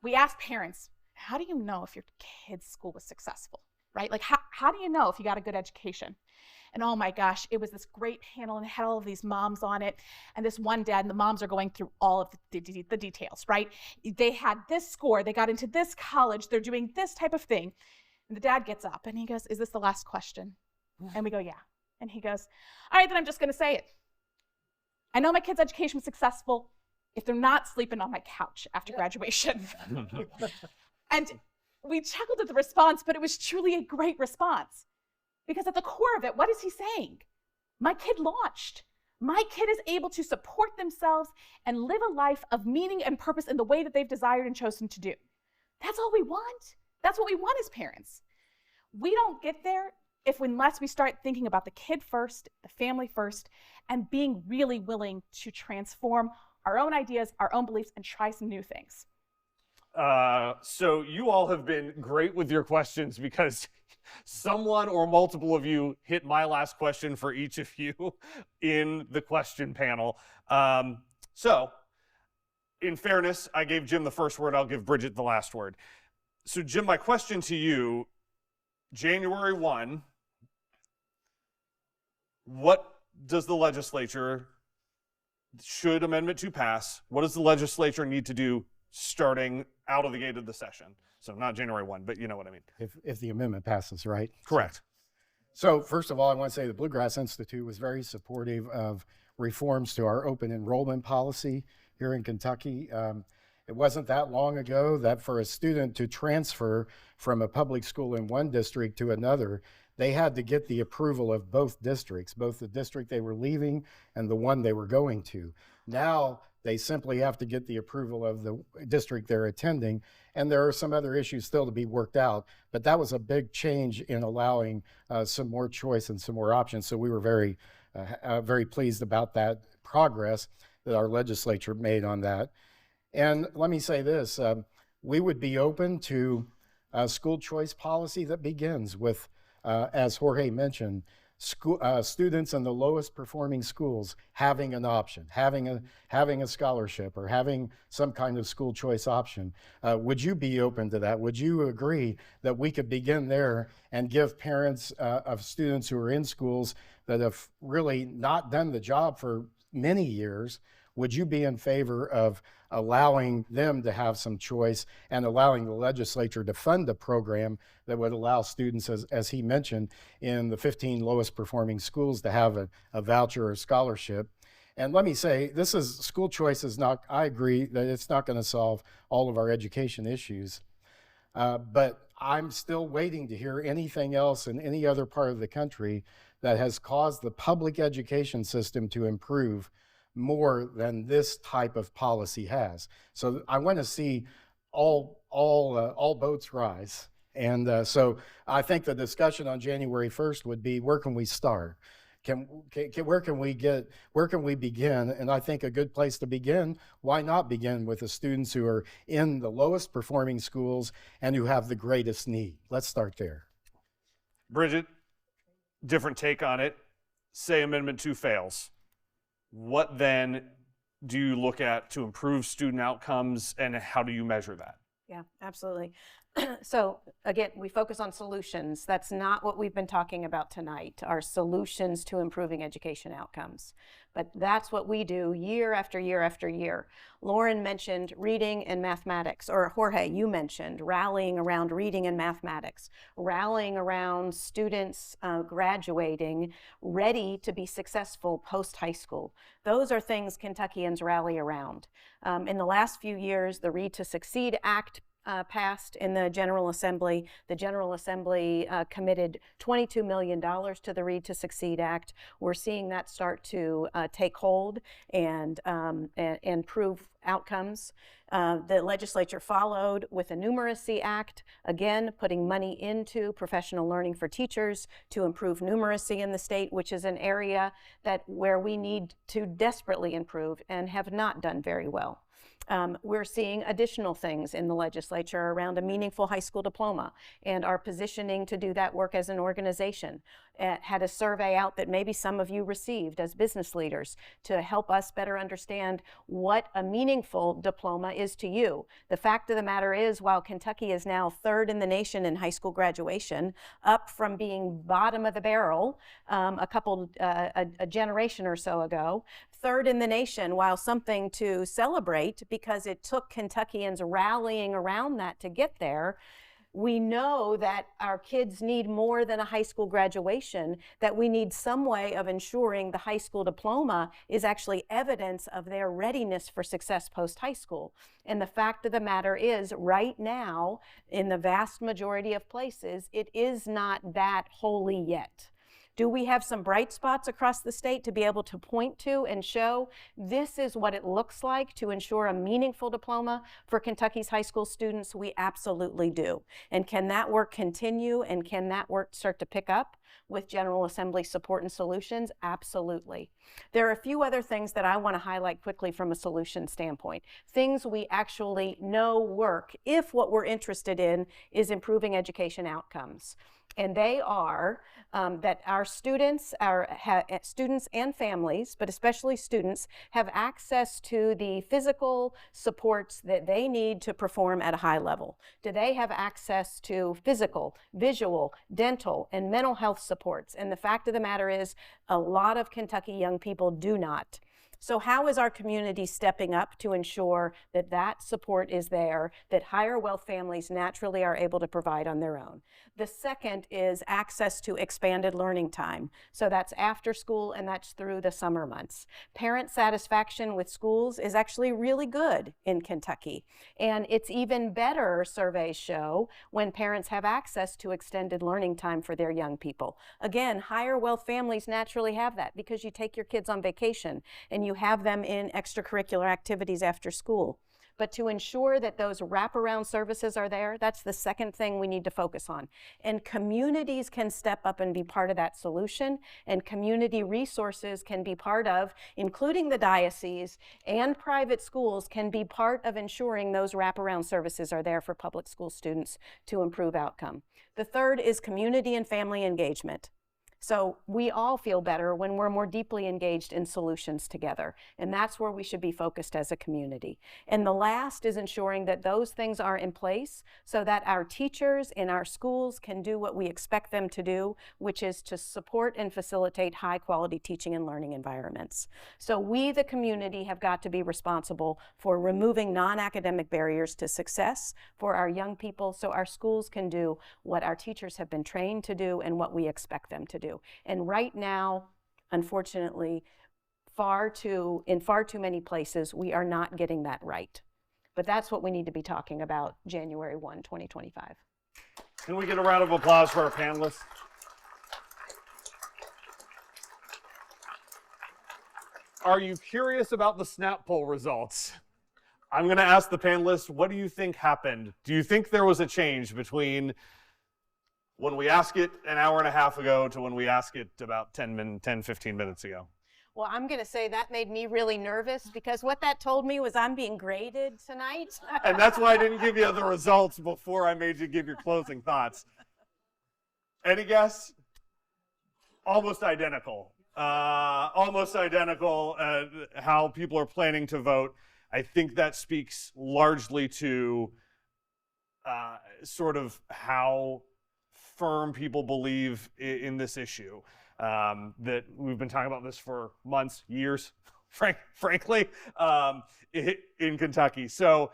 we asked parents, how do you know if your kid's school was successful, right? Like, how do you know if you got a good education? And oh my gosh, it was this great panel and it had all of these moms on it. And this one dad, and the moms are going through all of the details, right? They had this score, they got into this college, they're doing this type of thing. And the dad gets up and he goes, "Is this the last question?" And we go, "Yeah." And he goes, "All right, then I'm just gonna say it. I know my kid's education was successful if they're not sleeping on my couch after graduation." And we chuckled at the response, but it was truly a great response. Because at the core of it, what is he saying? My kid launched. My kid is able to support themselves and live a life of meaning and purpose in the way that they've desired and chosen to do. That's all we want. That's what we want as parents. We don't get there unless we start thinking about the kid first, the family first, and being really willing to transform our own ideas, our own beliefs, and try some new things. So you all have been great with your questions because someone or multiple of you hit my last question for each of you in the question panel. So in fairness, I gave Jim the first word. I'll give Brigitte the last word. So Jim, my question to you, January 1, what does the legislature, should Amendment 2 pass, what does the legislature need to do starting out of the gate of the session? So not January 1, but you know what I mean. If the amendment passes, right? Correct. So first of all, I want to say the Bluegrass Institute was very supportive of reforms to our open enrollment policy here in Kentucky. It wasn't that long ago that for a student to transfer from a public school in one district to another, they had to get the approval of both districts, both the district they were leaving and the one they were going to. Now, they simply have to get the approval of the district they're attending, and there are some other issues still to be worked out, but that was a big change in allowing some more choice and some more options. So we were very, very pleased about that progress that our legislature made on that. And let me say this, we would be open to a school choice policy that begins with, as Jorge mentioned, students in the lowest performing schools having an option, having a scholarship or having some kind of school choice option. Would you be open to that? Would you agree that we could begin there and give parents of students who are in schools that have really not done the job for many years, would you be in favor of allowing them to have some choice and allowing the legislature to fund a program that would allow students, as he mentioned, in the 15 lowest performing schools to have a voucher or scholarship? And let me say, school choice is not, I agree that it's not going to solve all of our education issues, but I'm still waiting to hear anything else in any other part of the country that has caused the public education system to improve more than this type of policy has. So I want to see all boats rise. And so I think the discussion on January 1st would be, where can we start? Where can we begin? And I think a good place to begin, why not begin with the students who are in the lowest performing schools and who have the greatest need? Let's start there. Brigitte, different take on it. Say Amendment 2 fails. What then do you look at to improve student outcomes, and how do you measure that? Yeah, absolutely. So again, we focus on solutions. That's not what we've been talking about tonight, our solutions to improving education outcomes. But that's what we do year after year after year. Lauren mentioned reading and mathematics, or Jorge, you mentioned rallying around reading and mathematics, rallying around students graduating, ready to be successful post-high school. Those are things Kentuckians rally around. In the last few years, the Read to Succeed Act passed in the General Assembly. The General Assembly committed $22 million to the Read to Succeed Act. We're seeing that start to take hold and improve outcomes. The legislature followed with a Numeracy Act, again, putting money into professional learning for teachers to improve numeracy in the state, which is an area where we need to desperately improve and have not done very well. We're seeing additional things in the legislature around a meaningful high school diploma and are positioning to do that work as an organization. Had a survey out that maybe some of you received as business leaders to help us better understand what a meaningful diploma is to you. The fact of the matter is, while Kentucky is now third in the nation in high school graduation, up from being bottom of the barrel a generation or so ago, third in the nation, while something to celebrate because it took Kentuckians rallying around that to get there, we know that our kids need more than a high school graduation, that we need some way of ensuring the high school diploma is actually evidence of their readiness for success post-high school. And the fact of the matter is, right now, in the vast majority of places, it is not that holy yet. Do we have some bright spots across the state to be able to point to and show this is what it looks like to ensure a meaningful diploma for Kentucky's high school students? We absolutely do. And can that work continue, and can that work start to pick up with General Assembly support and solutions? Absolutely. There are a few other things that I want to highlight quickly from a solution standpoint. Things we actually know work if what we're interested in is improving education outcomes. And they are that our students, students and families, but especially students, have access to the physical supports that they need to perform at a high level. Do they have access to physical, visual, dental, and mental health supports? And the fact of the matter is, a lot of Kentucky young people do not. So how is our community stepping up to ensure that that support is there, that higher wealth families naturally are able to provide on their own? The second is access to expanded learning time. So that's after school, and that's through the summer months. Parent satisfaction with schools is actually really good in Kentucky. And it's even better, surveys show, when parents have access to extended learning time for their young people. Again, higher wealth families naturally have that because you take your kids on vacation and you have them in extracurricular activities after school. But to ensure that those wraparound services are there, that's the second thing we need to focus on. And communities can step up and be part of that solution, and community resources can be part of, including the diocese and private schools, can be part of ensuring those wraparound services are there for public school students to improve outcome. The third is community and family engagement. So we all feel better when we're more deeply engaged in solutions together, and that's where we should be focused as a community. And the last is ensuring that those things are in place so that our teachers in our schools can do what we expect them to do, which is to support and facilitate high-quality teaching and learning environments. So we, the community, have got to be responsible for removing non-academic barriers to success for our young people so our schools can do what our teachers have been trained to do and what we expect them to do. And right now, unfortunately, in far too many places, we are not getting that right. But that's what we need to be talking about January 1, 2025. Can we get a round of applause for our panelists? Are you curious about the snap poll results? I'm going to ask the panelists, what do you think happened? Do you think there was a change between when we asked it an hour and a half ago to when we asked it about 10, 15 minutes ago? Well, I'm going to say that made me really nervous because what that told me was I'm being graded tonight. And that's why I didn't give you the results before I made you give your closing thoughts. Any guess? Almost identical. Almost identical how people are planning to vote. I think that speaks largely to sort of how firm people believe in this issue. That we've been talking about this for months, years, frankly, in Kentucky. So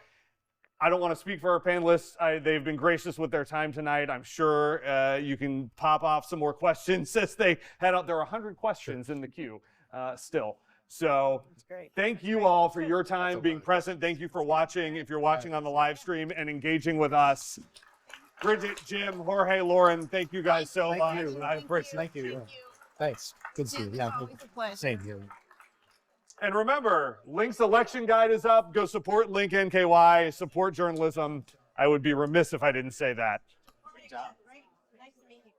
I don't want to speak for our panelists. They've been gracious with their time tonight. I'm sure you can pop off some more questions as they head out. There are 100 questions in the queue still. So thank you all for your time being present. Thank you for watching. If you're watching on the live stream and engaging with us. Brigitte, Jim, Jorge, Lauren, thank you guys so much. I appreciate it. Thank you. Thanks. Good to see you. Yeah, same here. And remember, Link's election guide is up. Go support Link NKY, support journalism. I would be remiss if I didn't say that. Great job. Great. Nice to meet you.